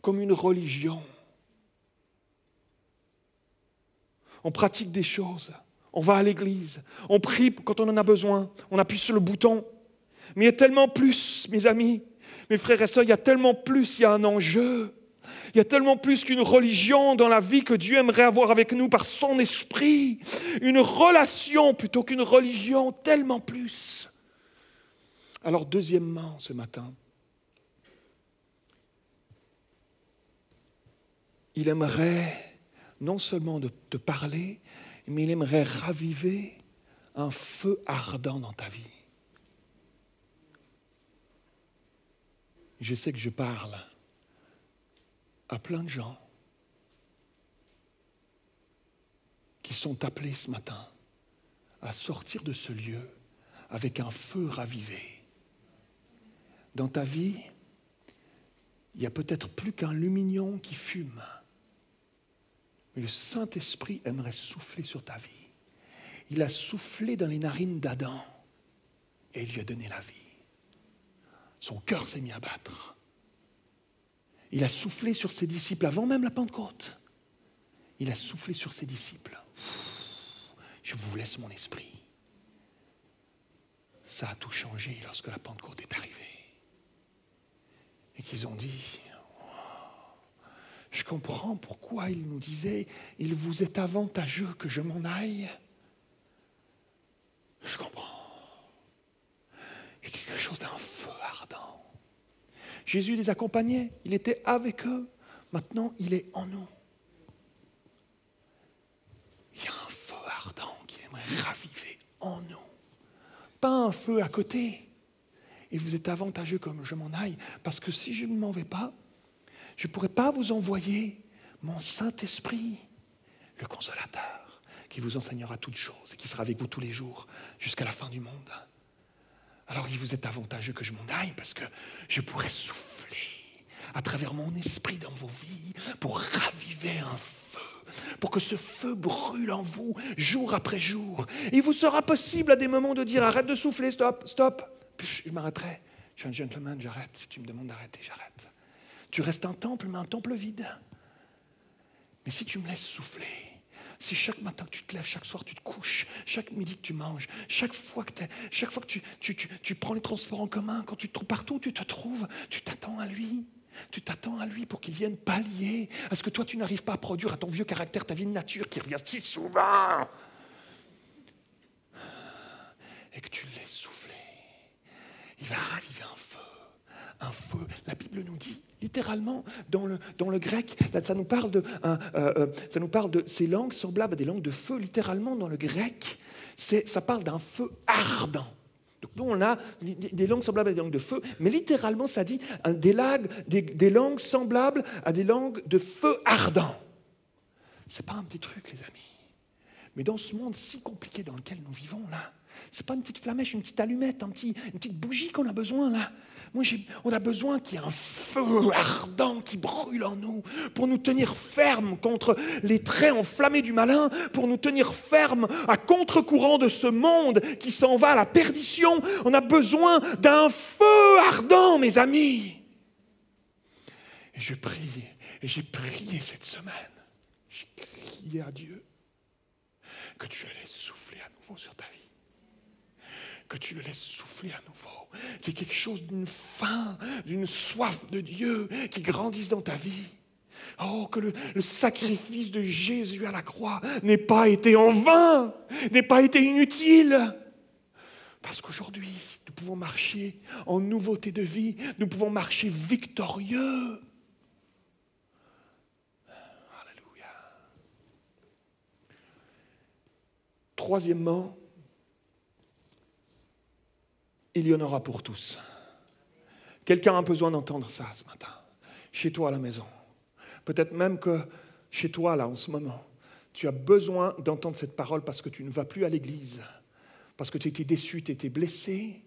comme une religion. On pratique des choses, on va à l'église, on prie quand on en a besoin, on appuie sur le bouton. Mais il y a tellement plus, mes amis, mes frères et sœurs, il y a tellement plus, il y a un enjeu. Il y a tellement plus qu'une religion dans la vie que Dieu aimerait avoir avec nous par son esprit. Une relation plutôt qu'une religion, tellement plus. Alors deuxièmement, ce matin, il aimerait non seulement de te parler, mais il aimerait raviver un feu ardent dans ta vie. Je sais que je parle à plein de gens qui sont appelés ce matin à sortir de ce lieu avec un feu ravivé. Dans ta vie, il n'y a peut-être plus qu'un lumignon qui fume. Mais le Saint-Esprit aimerait souffler sur ta vie. Il a soufflé dans les narines d'Adam et il lui a donné la vie. Son cœur s'est mis à battre. Il a soufflé sur ses disciples avant même la Pentecôte. Il a soufflé sur ses disciples. Je vous laisse mon esprit. Ça a tout changé lorsque la Pentecôte est arrivée. Et qu'ils ont dit, je comprends pourquoi il nous disait, il vous est avantageux que je m'en aille. Je comprends. Il y a quelque chose d'un feu ardent. Jésus les accompagnait, il était avec eux. Maintenant, il est en nous. Il y a un feu ardent qu'il aimerait raviver en nous. Pas un feu à côté. Et vous êtes avantageux comme je m'en aille, parce que si je ne m'en vais pas, je ne pourrai pas vous envoyer mon Saint-Esprit, le Consolateur, qui vous enseignera toutes choses et qui sera avec vous tous les jours jusqu'à la fin du monde. Alors il vous est avantageux que je m'en aille parce que je pourrai souffler à travers mon esprit dans vos vies pour raviver un feu, pour que ce feu brûle en vous jour après jour. Et il vous sera possible à des moments de dire arrête de souffler, stop, stop. Puis je m'arrêterai. Je suis un gentleman, j'arrête. Si tu me demandes d'arrêter, j'arrête. Tu restes un temple, mais un temple vide. Mais si tu me laisses souffler, si chaque matin que tu te lèves, chaque soir tu te couches, chaque midi que tu manges, chaque fois que tu prends les transports en commun, quand tu te trouves partout où tu te trouves, tu t'attends à lui. Tu t'attends à lui pour qu'il vienne pallier à ce que toi tu n'arrives pas à produire, à ton vieux caractère, ta vieille nature qui revient si souvent. Et que tu le laisses souffler. Il va raviver un feu. Un feu, la Bible Bible nous dit, littéralement, dans le grec, là, ça nous parle de ces langues semblables à des langues de feu. Littéralement, dans le grec, ça parle d'un feu ardent. Donc, nous, on a des langues semblables à des langues de feu, mais littéralement, ça dit des langues semblables à des langues de feu ardent. C'est pas un petit truc, les amis. Mais dans ce monde si compliqué dans lequel nous vivons, là, c'est pas une petite flamèche, une petite allumette, une petite bougie qu'on a besoin, là. On a besoin qu'il y ait un feu ardent qui brûle en nous pour nous tenir fermes contre les traits enflammés du malin, pour nous tenir fermes à contre-courant de ce monde qui s'en va à la perdition. On a besoin d'un feu ardent, mes amis. Et j'ai prié cette semaine. J'ai crié à Dieu que tu le laisses souffler à nouveau sur ta vie. Que tu le laisses souffler à nouveau. Qu'il y ait quelque chose d'une faim, d'une soif de Dieu qui grandisse dans ta vie. Oh, que le sacrifice de Jésus à la croix n'ait pas été en vain, n'ait pas été inutile. Parce qu'aujourd'hui, nous pouvons marcher en nouveauté de vie, nous pouvons marcher victorieux. Alléluia. Troisièmement, il y en aura pour tous. Quelqu'un a besoin d'entendre ça ce matin, chez toi à la maison. Peut-être même que chez toi, là, en ce moment, tu as besoin d'entendre cette parole parce que tu ne vas plus à l'église, parce que tu as été déçu, tu as été blessé,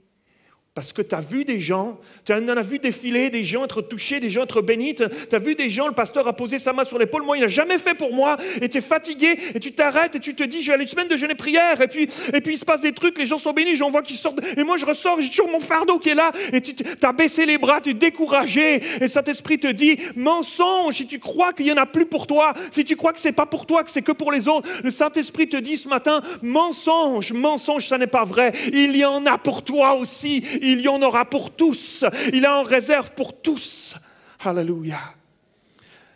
parce que tu as vu des gens, tu en as vu défiler, des gens être touchés, des gens être bénis, tu as vu des gens, le pasteur a posé sa main sur l'épaule, moi il n'a jamais fait pour moi, et tu es fatigué, et tu t'arrêtes, et tu te dis, je vais aller une semaine de jeûne et prière, et puis il se passe des trucs, les gens sont bénis, j'en vois qui sortent, et moi je ressors, j'ai toujours mon fardeau qui est là, et tu as baissé les bras, tu es découragé, et Saint-Esprit te dit, mensonge, si tu crois qu'il n'y en a plus pour toi, si tu crois que ce n'est pas pour toi, que c'est que pour les autres, le Saint-Esprit te dit ce matin, mensonge, ça n'est pas vrai, il y en a pour toi aussi, il y en aura pour tous. Il a en réserve pour tous. Alléluia.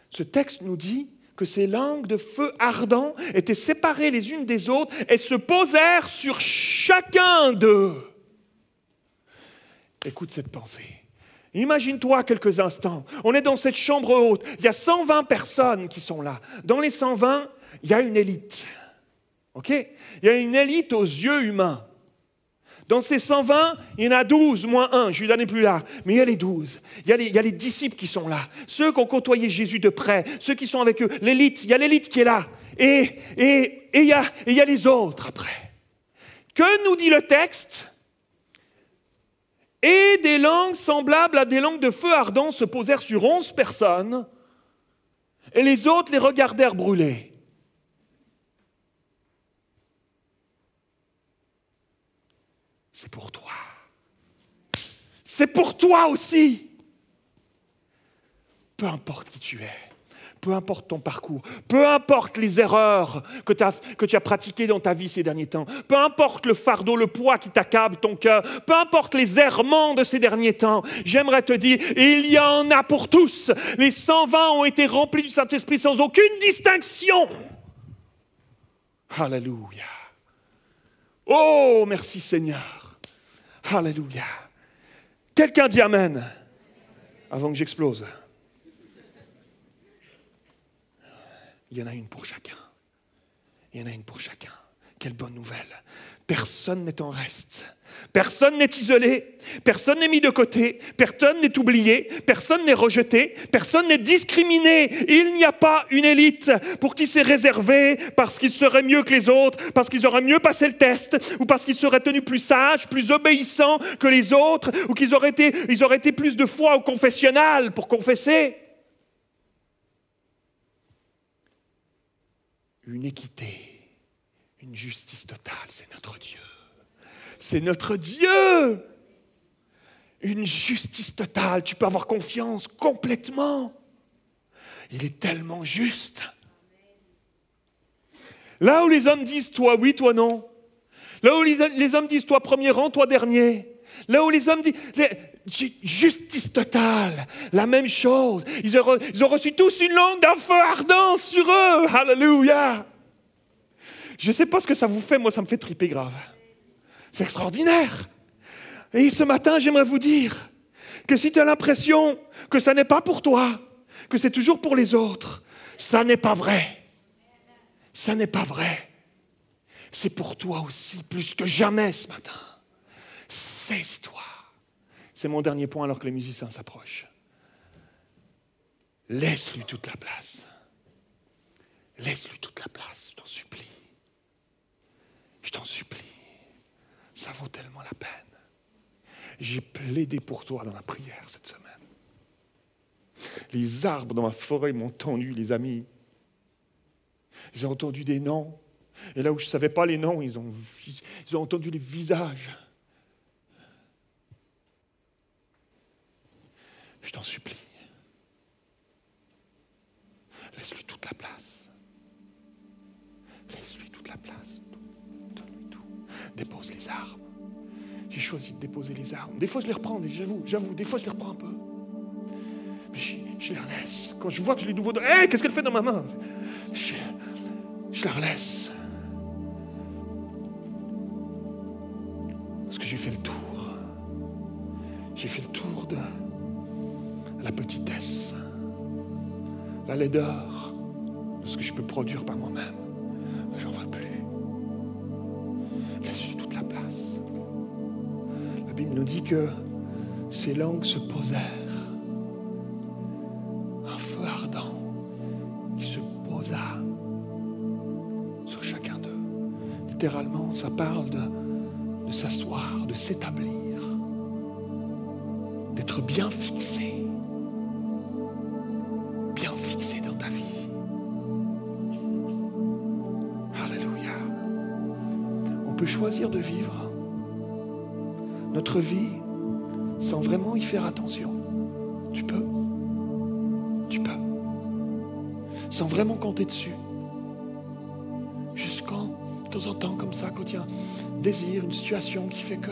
Ce texte nous dit que ces langues de feu ardent étaient séparées les unes des autres et se posèrent sur chacun d'eux. Écoute cette pensée. Imagine-toi quelques instants. On est dans cette chambre haute. Il y a 120 personnes qui sont là. Dans les 120, il y a une élite. OK ? Il y a une élite aux yeux humains. Dans ces 120, il y en a 12, moins 1, Judas n'est plus là, mais il y a les 12. Il y a les disciples qui sont là, ceux qui ont côtoyé Jésus de près, ceux qui sont avec eux, l'élite, il y a l'élite qui est là, et il y a les autres après. Que nous dit le texte ? Et des langues semblables à des langues de feu ardent se posèrent sur 11 personnes, et les autres les regardèrent brûler. C'est pour toi. C'est pour toi aussi. Peu importe qui tu es, peu importe ton parcours, peu importe les erreurs que tu as pratiquées dans ta vie ces derniers temps, peu importe le fardeau, le poids qui t'accable ton cœur, peu importe les errements de ces derniers temps, j'aimerais te dire, il y en a pour tous. Les 120 ont été remplis du Saint-Esprit sans aucune distinction. Alléluia. Oh, merci Seigneur. Alléluia. Quelqu'un dit Amen avant que j'explose. Il y en a une pour chacun. Il y en a une pour chacun. Quelle bonne nouvelle. Personne n'est en reste. Personne n'est isolé. Personne n'est mis de côté. Personne n'est oublié. Personne n'est rejeté. Personne n'est discriminé. Il n'y a pas une élite pour qui c'est réservé parce qu'ils seraient mieux que les autres, parce qu'ils auraient mieux passé le test, ou parce qu'ils seraient tenus plus sages, plus obéissants que les autres, ou qu'ils auraient été plus de foi au confessionnal pour confesser. Une équité, une justice totale, c'est notre Dieu. C'est notre Dieu. Une justice totale. Tu peux avoir confiance complètement. Il est tellement juste. Là où les hommes disent toi oui, toi non. Là où les hommes disent toi premier rang, toi dernier. Là où les hommes disent justice totale, la même chose. Ils ont reçu tous une langue d'un feu ardent sur eux. Alléluia. Je ne sais pas ce que ça vous fait, moi ça me fait triper grave. C'est extraordinaire. Et ce matin, j'aimerais vous dire, Que si tu as l'impression que ça n'est pas pour toi, que c'est toujours pour les autres, ça n'est pas vrai. Ça n'est pas vrai. C'est pour toi aussi, plus que jamais ce matin. Saisis-toi. C'est mon dernier point alors que les musiciens s'approchent. Laisse-lui toute la place. Laisse-lui toute la place, je t'en supplie. Je t'en supplie. Ça vaut tellement la peine. J'ai plaidé pour toi dans la prière cette semaine. Les arbres dans ma forêt m'ont entendu, les amis. Ils ont entendu des noms. Et là où je ne savais pas les noms, ils ont entendu les visages. Je t'en supplie. Laisse-lui toute la place. Laisse-lui toute la place. Donne-lui tout. Dépose les armes. J'ai choisi de déposer les armes. Des fois, je les reprends, j'avoue, des fois, je les reprends un peu. Mais je les relaisse. Quand je vois que je les nouveau... Hey, qu'est-ce qu'elle fait dans ma main? Je la relaisse. Parce que j'ai fait le tour. J'ai fait le tour de la petitesse, la laideur de ce que je peux produire par moi-même. J'en veux plus. Laisse-lui toute la place. La Bible nous dit que ces langues se posèrent. Un feu ardent qui se posa sur chacun d'eux. Littéralement, ça parle de s'asseoir, de s'établir, d'être bien fixé dans ta vie. Alléluia. On peut choisir de vivre notre vie sans vraiment y faire attention. Tu peux. Sans vraiment compter dessus. Juste quand, de temps en temps, comme ça, quand il y a un désir, une situation qui fait que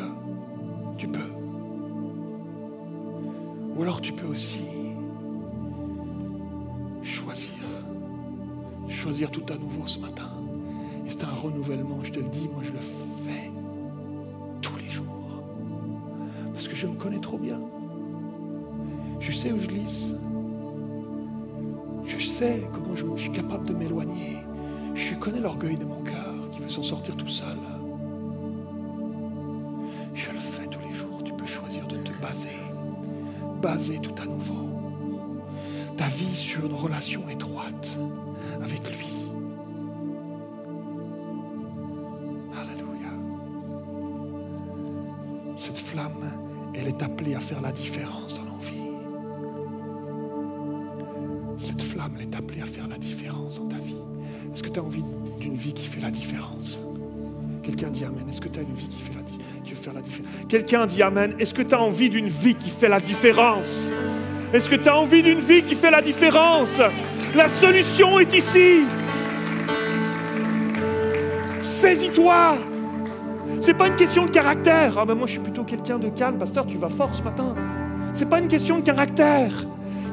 tu peux. Ou alors tu peux aussi choisir tout à nouveau ce matin. Et c'est un renouvellement, je te le dis, moi je le fais tous les jours. Parce que je me connais trop bien. Je sais où je glisse. Je sais comment je suis capable de m'éloigner. Je connais l'orgueil de mon cœur qui veut s'en sortir tout seul. Je le fais tous les jours. Tu peux choisir de te baser tout à nouveau ta vie sur une relation étroite avec lui. Alléluia. Cette flamme, elle est appelée à faire la différence dans nos vies. Cette flamme, elle est appelée à faire la différence dans ta vie. Est-ce que tu as envie d'une vie qui fait la différence? Quelqu'un dit Amen. Est-ce que tu as une vie qui veut faire la différence? Quelqu'un dit Amen. Est-ce que tu as envie d'une vie qui fait la différence? Est-ce que tu as envie d'une vie qui fait la différence? La solution est ici. Saisis-toi. C'est pas une question de caractère. Ah ben moi je suis plutôt quelqu'un de calme. Pasteur, tu vas fort ce matin. C'est pas une question de caractère.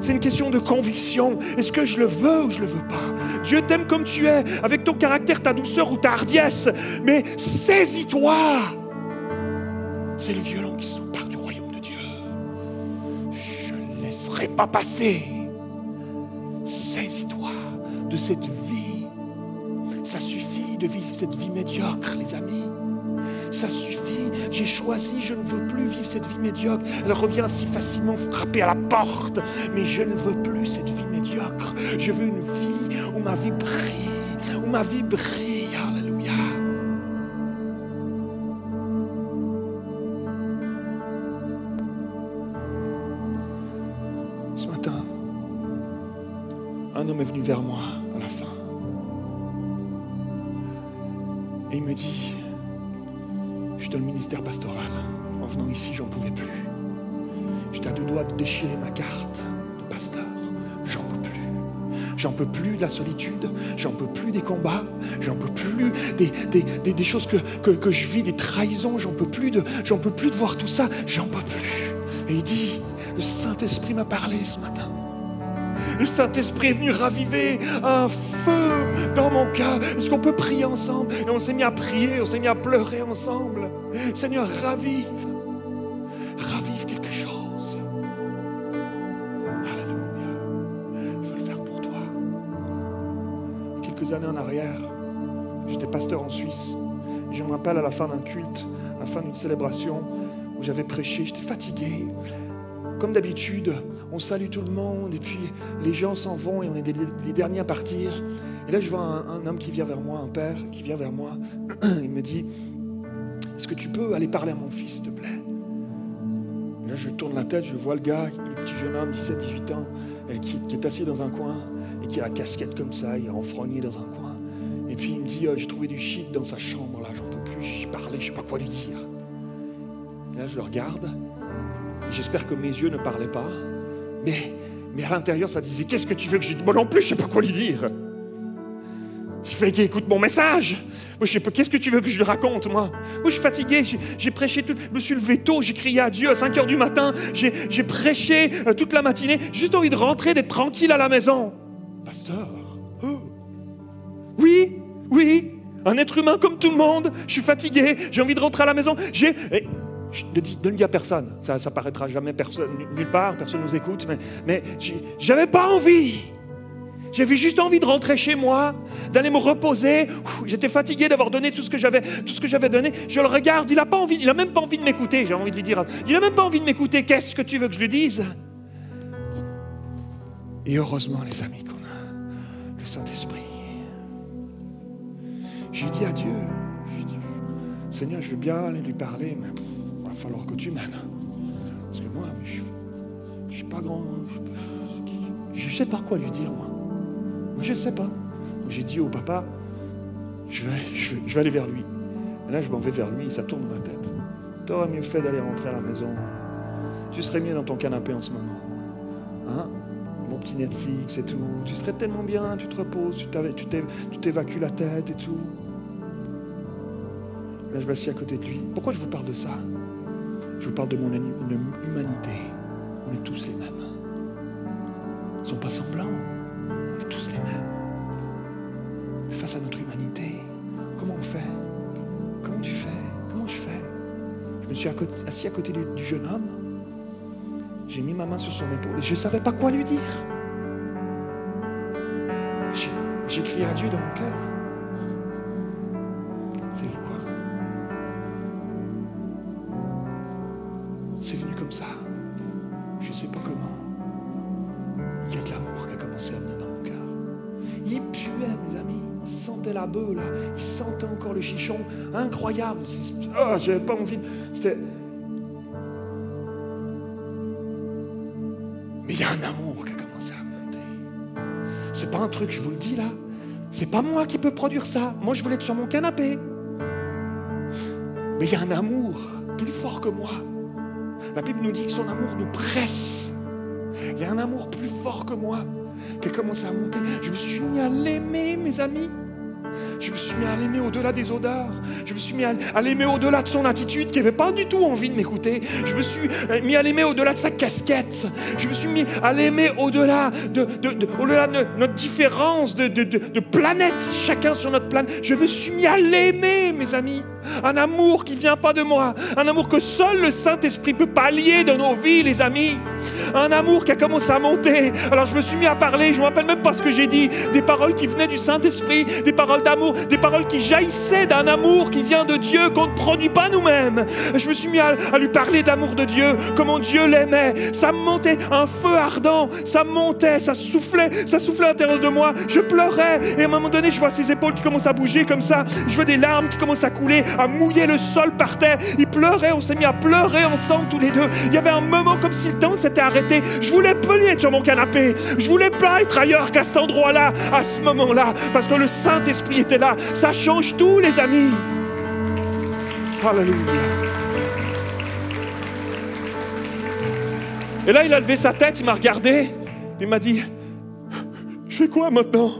C'est une question de conviction. Est-ce que je le veux ou je le veux pas? Dieu t'aime comme tu es, avec ton caractère, ta douceur ou ta hardiesse. Mais saisis-toi. C'est le violent qui s'empare du royaume de Dieu. Je ne laisserai pas passer. Saisis-toi de cette vie. Ça suffit de vivre cette vie médiocre, les amis. Ça suffit. J'ai choisi, je ne veux plus vivre cette vie médiocre. Elle revient si facilement frapper à la porte. Mais je ne veux plus cette vie médiocre. Je veux une vie où ma vie brille. Où ma vie brille. Alléluia. Ce matin, un homme est venu vers moi à la fin. Et il me dit, je suis dans le ministère pastoral. En venant ici, j'en pouvais plus. J'étais à deux doigts de déchirer ma carte de pasteur. J'en peux plus. J'en peux plus de la solitude. J'en peux plus des combats. J'en peux plus des choses que je vis, des trahisons. J'en peux plus de voir tout ça. J'en peux plus. Et il dit, le Saint-Esprit m'a parlé ce matin. Le Saint-Esprit est venu raviver un feu dans mon cœur. Est-ce qu'on peut prier ensemble? Et on s'est mis à prier, on s'est mis à pleurer ensemble. Seigneur, ravive quelque chose. quelques années en arrière. J'étais pasteur en Suisse. Je me rappelle à la fin d'un culte, à la fin d'une célébration où j'avais prêché, j'étais fatigué. Comme d'habitude, on salue tout le monde et puis les gens s'en vont et on est les derniers à partir. Et là, je vois un homme qui vient vers moi, un père qui vient vers moi. Il me dit, est-ce que tu peux aller parler à mon fils, s'il te plaît? Là, je tourne la tête, je vois le gars, le petit jeune homme, 17-18 ans, qui est assis dans un coin et qui a la casquette comme ça, il est renfrogné dans un coin. Et puis il me dit, j'ai trouvé du shit dans sa chambre, là, j'en peux plus, j'y parlais, je sais pas quoi lui dire. Et là, je le regarde. J'espère que mes yeux ne parlaient pas. Mais à l'intérieur, ça disait, qu'est-ce que tu veux que je dise? Moi non plus, je ne sais pas quoi lui dire. Il fait qu'il écoute mon message. Moi, je sais pas, qu'est-ce que tu veux que je lui raconte, moi? Moi, je suis fatigué, j'ai prêché tout, je me suis levé tôt, j'ai crié à Dieu à 5 h du matin, j'ai prêché toute la matinée, j'ai juste envie de rentrer, d'être tranquille à la maison. Pasteur, oh. Oui, un être humain comme tout le monde, je suis fatigué, j'ai envie de rentrer à la maison, ne le dis à personne, ça paraîtra jamais personne, nulle part, personne ne nous écoute, mais j'avais pas envie. J'avais juste envie de rentrer chez moi, d'aller me reposer. J'étais fatigué d'avoir donné tout ce que j'avais donné. Je le regarde, il a même pas envie de m'écouter. J'ai envie de lui dire, il a même pas envie de m'écouter. Qu'est-ce que tu veux que je lui dise? Et heureusement, les amis, qu'on a le Saint-Esprit. J'ai dit à Dieu, Seigneur, je veux bien aller lui parler, mais il va falloir que tu m'aides. Parce que moi, je suis pas grand. Je sais pas quoi lui dire, moi. Je ne sais pas. J'ai dit au papa, je vais aller vers lui. Et là, je m'en vais vers lui, ça tourne dans ma tête. Tu aurais mieux fait d'aller rentrer à la maison. Tu serais mieux dans ton canapé en ce moment. Hein? Mon petit Netflix et tout. Tu serais tellement bien, tu te reposes, tu t'évacues la tête et tout. Là, je m'assieds à côté de lui. Pourquoi je vous parle de ça? Je vous parle de mon humanité. On est tous les mêmes. Ils ne sont pas semblants. On est tous les mêmes. Mais face à notre humanité, comment on fait? Comment tu fais? Comment je fais? Je me suis assis à côté du jeune homme. J'ai mis ma main sur son épaule et je ne savais pas quoi lui dire. J'ai crié à Dieu dans mon cœur. C'est quoi? C'est venu comme ça. Je ne sais pas comment. Il y a de l'amour qui a commencé à venir dans mon cœur. Il puait, mes amis. Il sentait la bœuf, là. Il sentait encore le chichon. Incroyable. Oh, j'avais pas envie. C'était... Mais il y a un amour qui a commencé à monter. C'est pas un truc, je vous le dis là. C'est pas moi qui peux produire ça. Moi, je voulais être sur mon canapé. Mais il y a un amour plus fort que moi. La Bible nous dit que son amour nous presse. Il y a un amour plus fort que moi qui a commencé à monter. Je me suis mis à l'aimer, mes amis. Je me suis mis à l'aimer au-delà des odeurs. Je me suis mis à l'aimer au-delà de son attitude qui n'avait pas du tout envie de m'écouter. Je me suis mis à l'aimer au-delà de sa casquette. Je me suis mis à l'aimer au-delà au-delà de notre différence de planète, chacun sur notre planète. Je me suis mis à l'aimer, mes amis. Un amour qui ne vient pas de moi. Un amour que seul le Saint-Esprit peut pallier dans nos vies, les amis. Un amour qui a commencé à monter. Alors je me suis mis à parler, je ne me rappelle même pas ce que j'ai dit. Des paroles qui venaient du Saint-Esprit, des paroles d'amour, des paroles qui jaillissaient d'un amour qui vient de Dieu, qu'on ne produit pas nous-mêmes. Je me suis mis à lui parler d'amour de Dieu, comment Dieu l'aimait. Ça montait, un feu ardent, ça montait, ça soufflait à l'intérieur de moi. Je pleurais et à un moment donné, je vois ses épaules qui commencent à bouger comme ça. Je vois des larmes qui commencent à couler, à mouiller le sol par terre. Il pleurait, on s'est mis à pleurer ensemble tous les deux. Il y avait un moment comme si le temps s'était arrêté. Je voulais pas être sur mon canapé. Je voulais pas être ailleurs qu'à cet endroit-là, à ce moment-là, parce que le Saint-Esprit était là. Ça change tout, les amis. Alléluia. Et là, il a levé sa tête, il m'a regardé, il m'a dit, je fais quoi maintenant?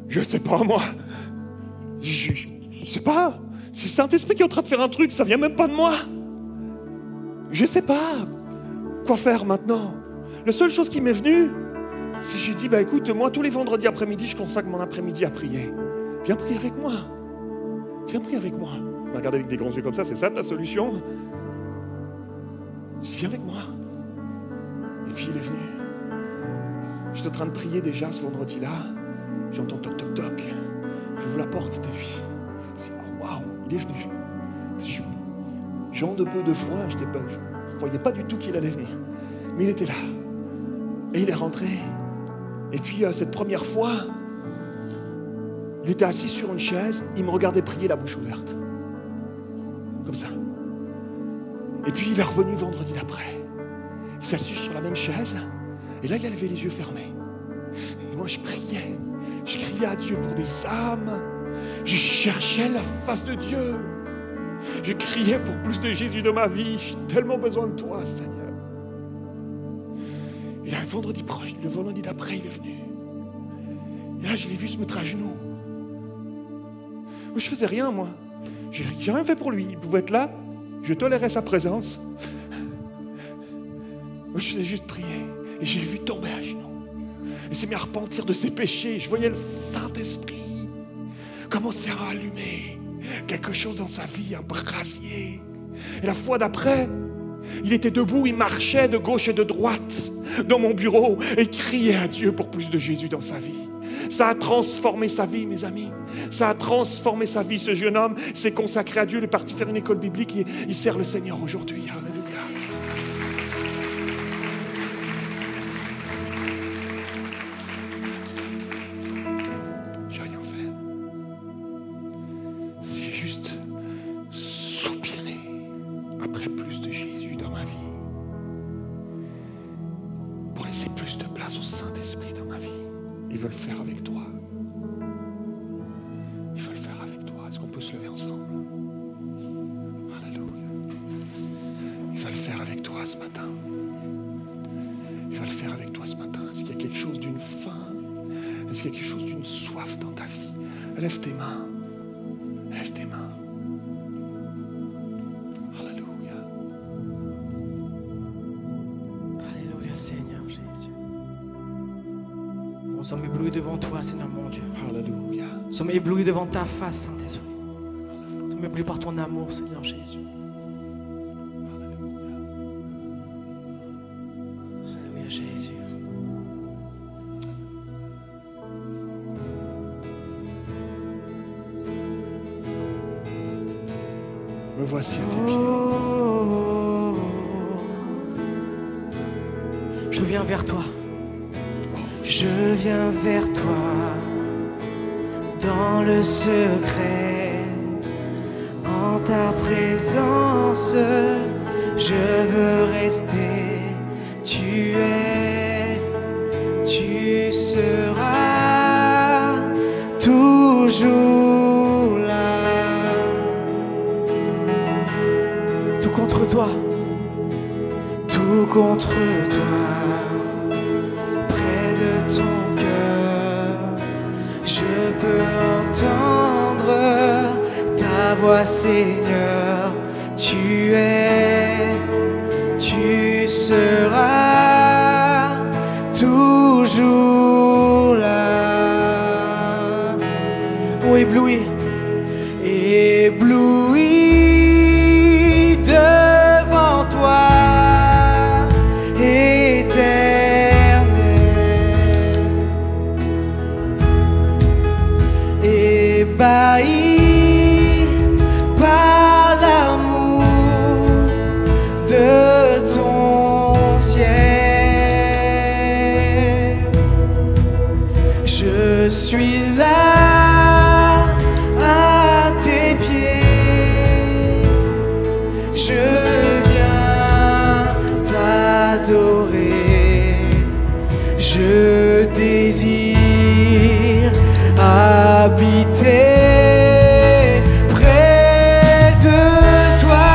Je ne sais pas, moi. Je ne sais pas. C'est le Saint-Esprit qui est en train de faire un truc, ça ne vient même pas de moi. Je ne sais pas quoi faire maintenant. La seule chose qui m'est venue, c'est que j'ai dit, écoute, moi, tous les vendredis après-midi, je consacre mon après-midi à prier. Viens prier avec moi. Viens prier avec moi. Il m'a regardé avec des grands yeux comme ça, c'est ça ta solution? Je dis, viens avec moi. Et puis il est venu. J'étais en train de prier déjà ce vendredi-là. J'entends toc toc toc. J'ouvre la porte, c'était lui. Je dis, oh waouh, il est venu. Jean de peu de foin, je ne croyais pas du tout qu'il allait venir. Mais il était là. Et il est rentré. Et puis cette première fois, il était assis sur une chaise, il me regardait prier la bouche ouverte. Comme ça. Et puis il est revenu vendredi d'après. Il s'est assis sur la même chaise. Et là, il avait les yeux fermés. Et moi, je priais. Je criais à Dieu pour des âmes. Je cherchais la face de Dieu. Je criais pour plus de Jésus dans ma vie. J'ai tellement besoin de toi, Seigneur. Et là, le vendredi d'après, il est venu. Et là, je l'ai vu se mettre à genoux. Moi, je faisais rien, moi. J'ai rien fait pour lui. Il pouvait être là. Je tolérais sa présence. Moi, je faisais juste prier. Et j'ai vu tomber à genoux. Il s'est mis à repentir de ses péchés. Je voyais le Saint-Esprit commencer à allumer quelque chose dans sa vie, un brasier. Et la fois d'après, il était debout, il marchait de gauche et de droite dans mon bureau et criait à Dieu pour plus de Jésus dans sa vie. Ça a transformé sa vie, mes amis. Ça a transformé sa vie. Ce jeune homme s'est consacré à Dieu. Il est parti faire une école biblique et il sert le Seigneur aujourd'hui. Alléluia. J'ai rien fait. Si j'ai juste soupiré après plus de Jésus dans ma vie, pour laisser plus de place au Saint-Esprit dans ma vie. Il veut le faire avec toi. Il veut le faire avec toi. Est-ce qu'on peut se lever ensemble? Alléluia. Il va le faire avec toi ce matin. Il va le faire avec toi ce matin. Est-ce qu'il y a quelque chose d'une faim? Est-ce qu'il y a quelque chose d'une soif dans ta vie? Lève tes mains. Lève tes mains. Alléluia. Alléluia, Seigneur Jésus. Nous sommes éblouis devant toi, Seigneur mon Dieu. Alléluia. Nous sommes éblouis devant ta face, Saint-Esprit. Nous sommes éblouis par ton amour, Seigneur Jésus. Alléluia, Jésus. Me voici à tes pieds. Je viens vers toi. Je viens vers toi dans le secret. En ta présence, je veux rester. Tu es, tu seras toujours là. Tout contre toi, tout contre toi. Près de ton cœur, je peux entendre ta voix, Seigneur. Tu es, tu seras toujours là. Oh, ébloui, ébloui devant toi, éternel, ébahi par l'amour de ton ciel. Je suis là à tes pieds. Je viens t'adorer. Je désire habiter près de toi.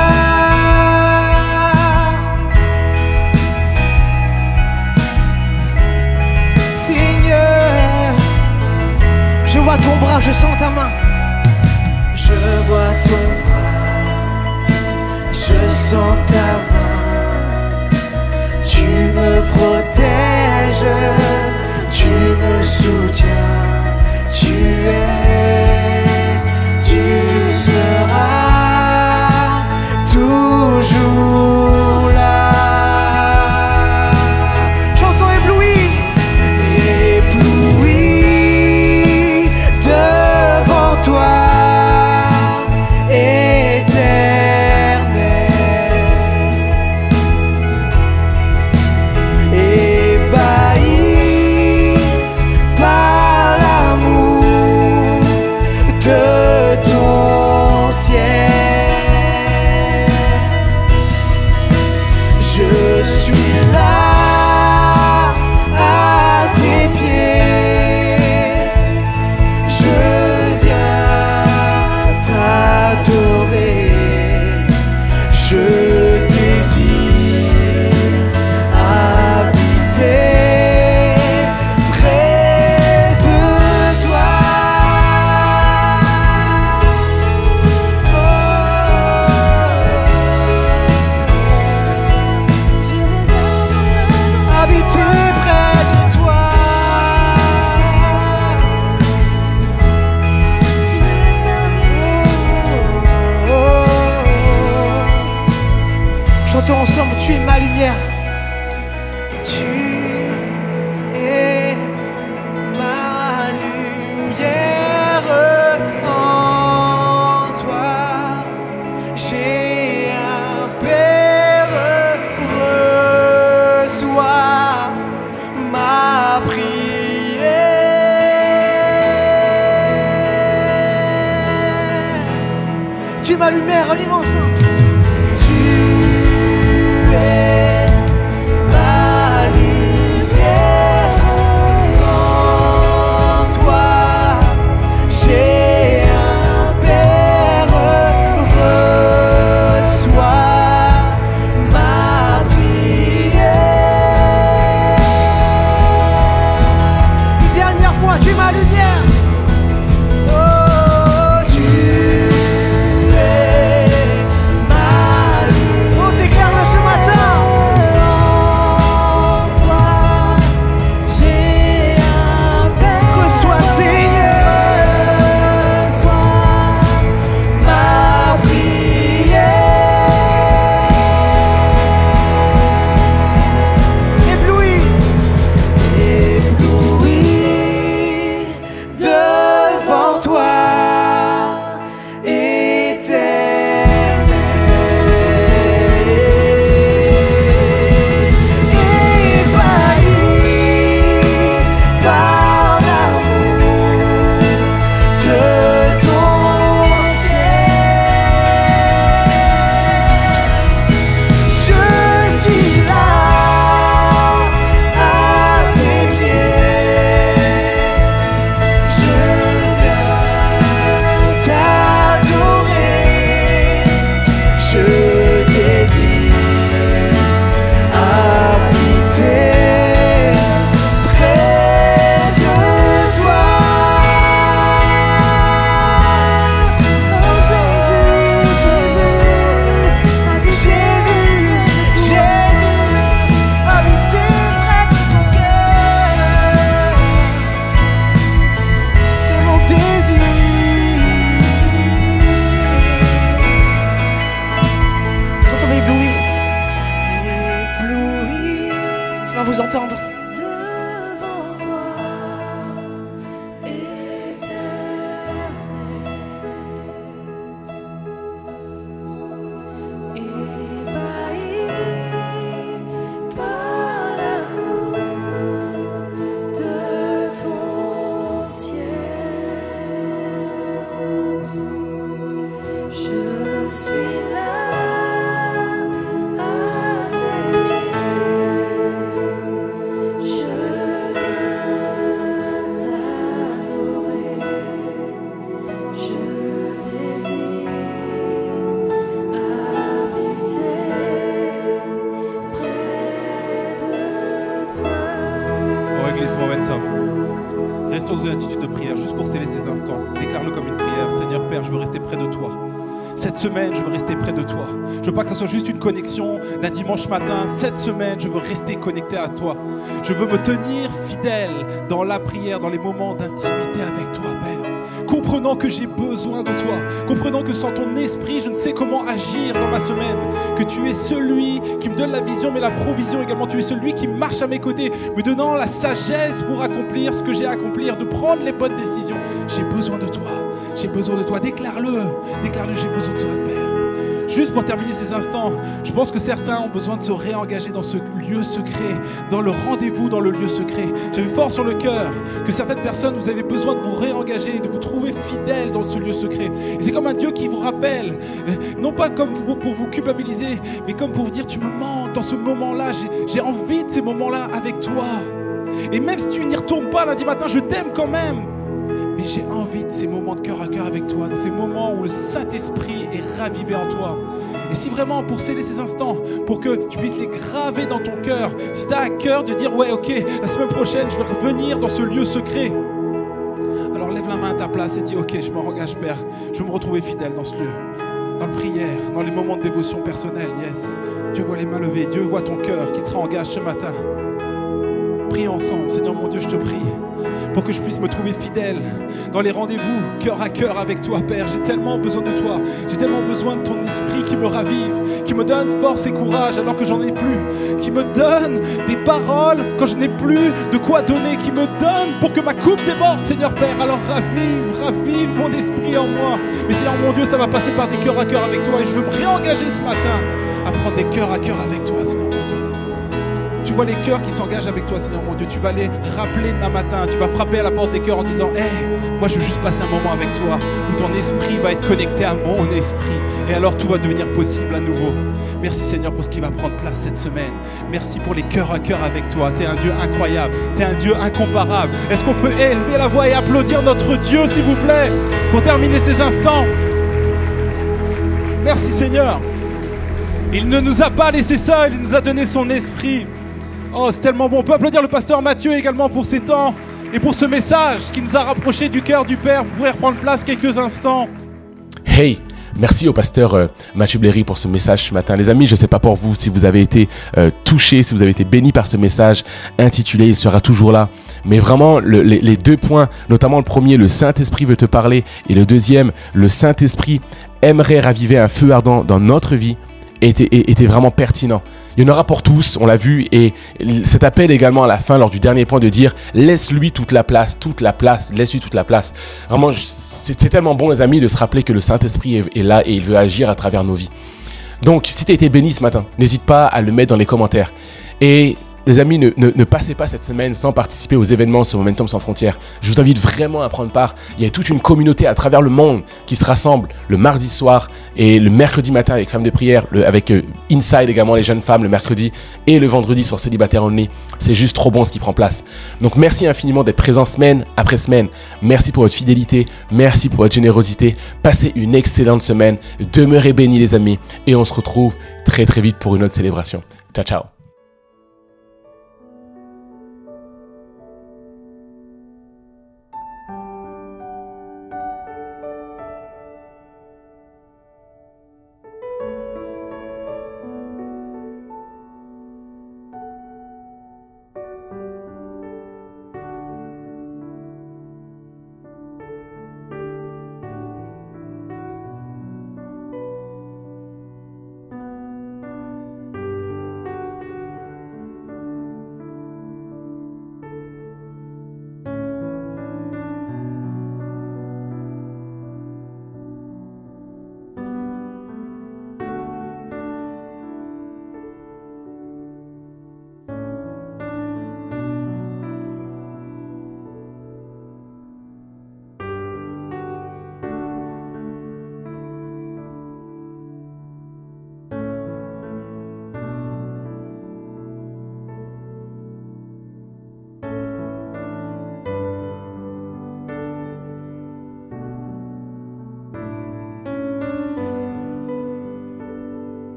Seigneur, je vois ton bras, je sens ta main. Je vois ton bras, je sens ta main. Tu me protèges, tu me soutiens. Tu es, tu seras toujours là. J'entends ébloui, ensemble, tu es ma lumière. Tu es ma lumière. En toi, j'ai un Père. Reçois ma prière. Tu es ma lumière, on y va ensemble. Vous entendre. Devant toi, éternel, ébahi par l'amour de ton ciel, je suis là. Restons dans une attitude de prière, juste pour sceller ces instants. Déclare-le comme une prière. Seigneur Père, je veux rester près de toi. Cette semaine, je veux rester près de toi. Je veux pas que ce soit juste une connexion d'un dimanche matin. Cette semaine, je veux rester connecté à toi. Je veux me tenir fidèle dans la prière, dans les moments d'intimité avec toi, Père. Comprenant que j'ai besoin de toi, comprenant que sans ton esprit, je ne sais comment agir dans ma semaine, que tu es celui qui me donne la vision mais la provision également, tu es celui qui marche à mes côtés, me donnant la sagesse pour accomplir ce que j'ai à accomplir, de prendre les bonnes décisions. J'ai besoin de toi, déclare-le, j'ai besoin de toi, Père. Juste pour terminer ces instants, je pense que certains ont besoin de se réengager dans ce lieu secret, dans le rendez-vous dans le lieu secret. J'avais fort sur le cœur que certaines personnes, vous avez besoin de vous réengager, de vous trouver fidèles dans ce lieu secret. Et c'est comme un Dieu qui vous rappelle, non pas comme pour vous culpabiliser, mais comme pour vous dire, tu me manques dans ce moment-là, j'ai envie de ces moments-là avec toi. Et même si tu n'y retournes pas lundi matin, je t'aime quand même. Mais j'ai envie de ces moments de cœur à cœur avec toi, dans ces moments où le Saint-Esprit est ravivé en toi. Et si vraiment, pour sceller ces instants, pour que tu puisses les graver dans ton cœur, si tu as à cœur de dire, ouais, ok, la semaine prochaine, je vais revenir dans ce lieu secret, alors lève la main à ta place et dis, ok, je me engage, Père, je veux me retrouver fidèle dans ce lieu, dans la prière, dans les moments de dévotion personnelle, yes. Dieu voit les mains levées, Dieu voit ton cœur qui te réengage ce matin. prier ensemble. Seigneur mon Dieu, je te prie pour que je puisse me trouver fidèle dans les rendez-vous, cœur à cœur avec toi, Père. J'ai tellement besoin de toi. J'ai tellement besoin de ton esprit qui me ravive, qui me donne force et courage alors que j'en ai plus, qui me donne des paroles quand je n'ai plus de quoi donner, qui me donne pour que ma coupe déborde, Seigneur Père. Alors ravive mon esprit en moi. Mais Seigneur mon Dieu, ça va passer par des cœurs à cœur avec toi et je veux me réengager ce matin à prendre des cœurs à cœur avec toi, Seigneur mon Dieu. Tu vois les cœurs qui s'engagent avec toi, Seigneur mon Dieu. Tu vas les rappeler demain matin. Tu vas frapper à la porte des cœurs en disant « Hey, moi je veux juste passer un moment avec toi où ton esprit va être connecté à mon esprit. » Et alors tout va devenir possible à nouveau. Merci Seigneur pour ce qui va prendre place cette semaine. Merci pour les cœurs à cœur avec toi. Tu es un Dieu incroyable. Tu es un Dieu incomparable. Est-ce qu'on peut élever la voix et applaudir notre Dieu, s'il vous plaît, pour terminer ces instants? Merci Seigneur. Il ne nous a pas laissés seuls. Il nous a donné son esprit. Oh, c'est tellement bon. On peut applaudir le pasteur Mathieu également pour ces temps et pour ce message qui nous a rapprochés du cœur du Père. Vous pouvez reprendre place quelques instants. Hey, merci au pasteur Mathieu Bléry pour ce message ce matin. Les amis, je ne sais pas pour vous si vous avez été touchés, si vous avez été bénis par ce message intitulé « Il sera toujours là ». Mais vraiment, les 2 points, notamment le premier, le Saint-Esprit veut te parler, et le deuxième, le Saint-Esprit aimerait raviver un feu ardent dans notre vie, était vraiment pertinent. Il y en aura pour tous, on l'a vu, et cet appel également à la fin, lors du dernier point, de dire « Laisse-lui toute la place, laisse-lui toute la place ». Vraiment, c'est tellement bon, les amis, de se rappeler que le Saint-Esprit est là et il veut agir à travers nos vies. Donc, si tu as été béni ce matin, n'hésite pas à le mettre dans les commentaires. Et les amis, ne passez pas cette semaine sans participer aux événements sur Momentum Sans Frontières. Je vous invite vraiment à prendre part. Il y a toute une communauté à travers le monde qui se rassemble le mardi soir et le mercredi matin avec Femmes de Prière, avec Inside également, les jeunes femmes le mercredi, et le vendredi sur Célibataire Only. C'est juste trop bon ce qui prend place. Donc merci infiniment d'être présent semaine après semaine. Merci pour votre fidélité, merci pour votre générosité. Passez une excellente semaine. Demeurez bénis les amis et on se retrouve très très vite pour une autre célébration. Ciao ciao.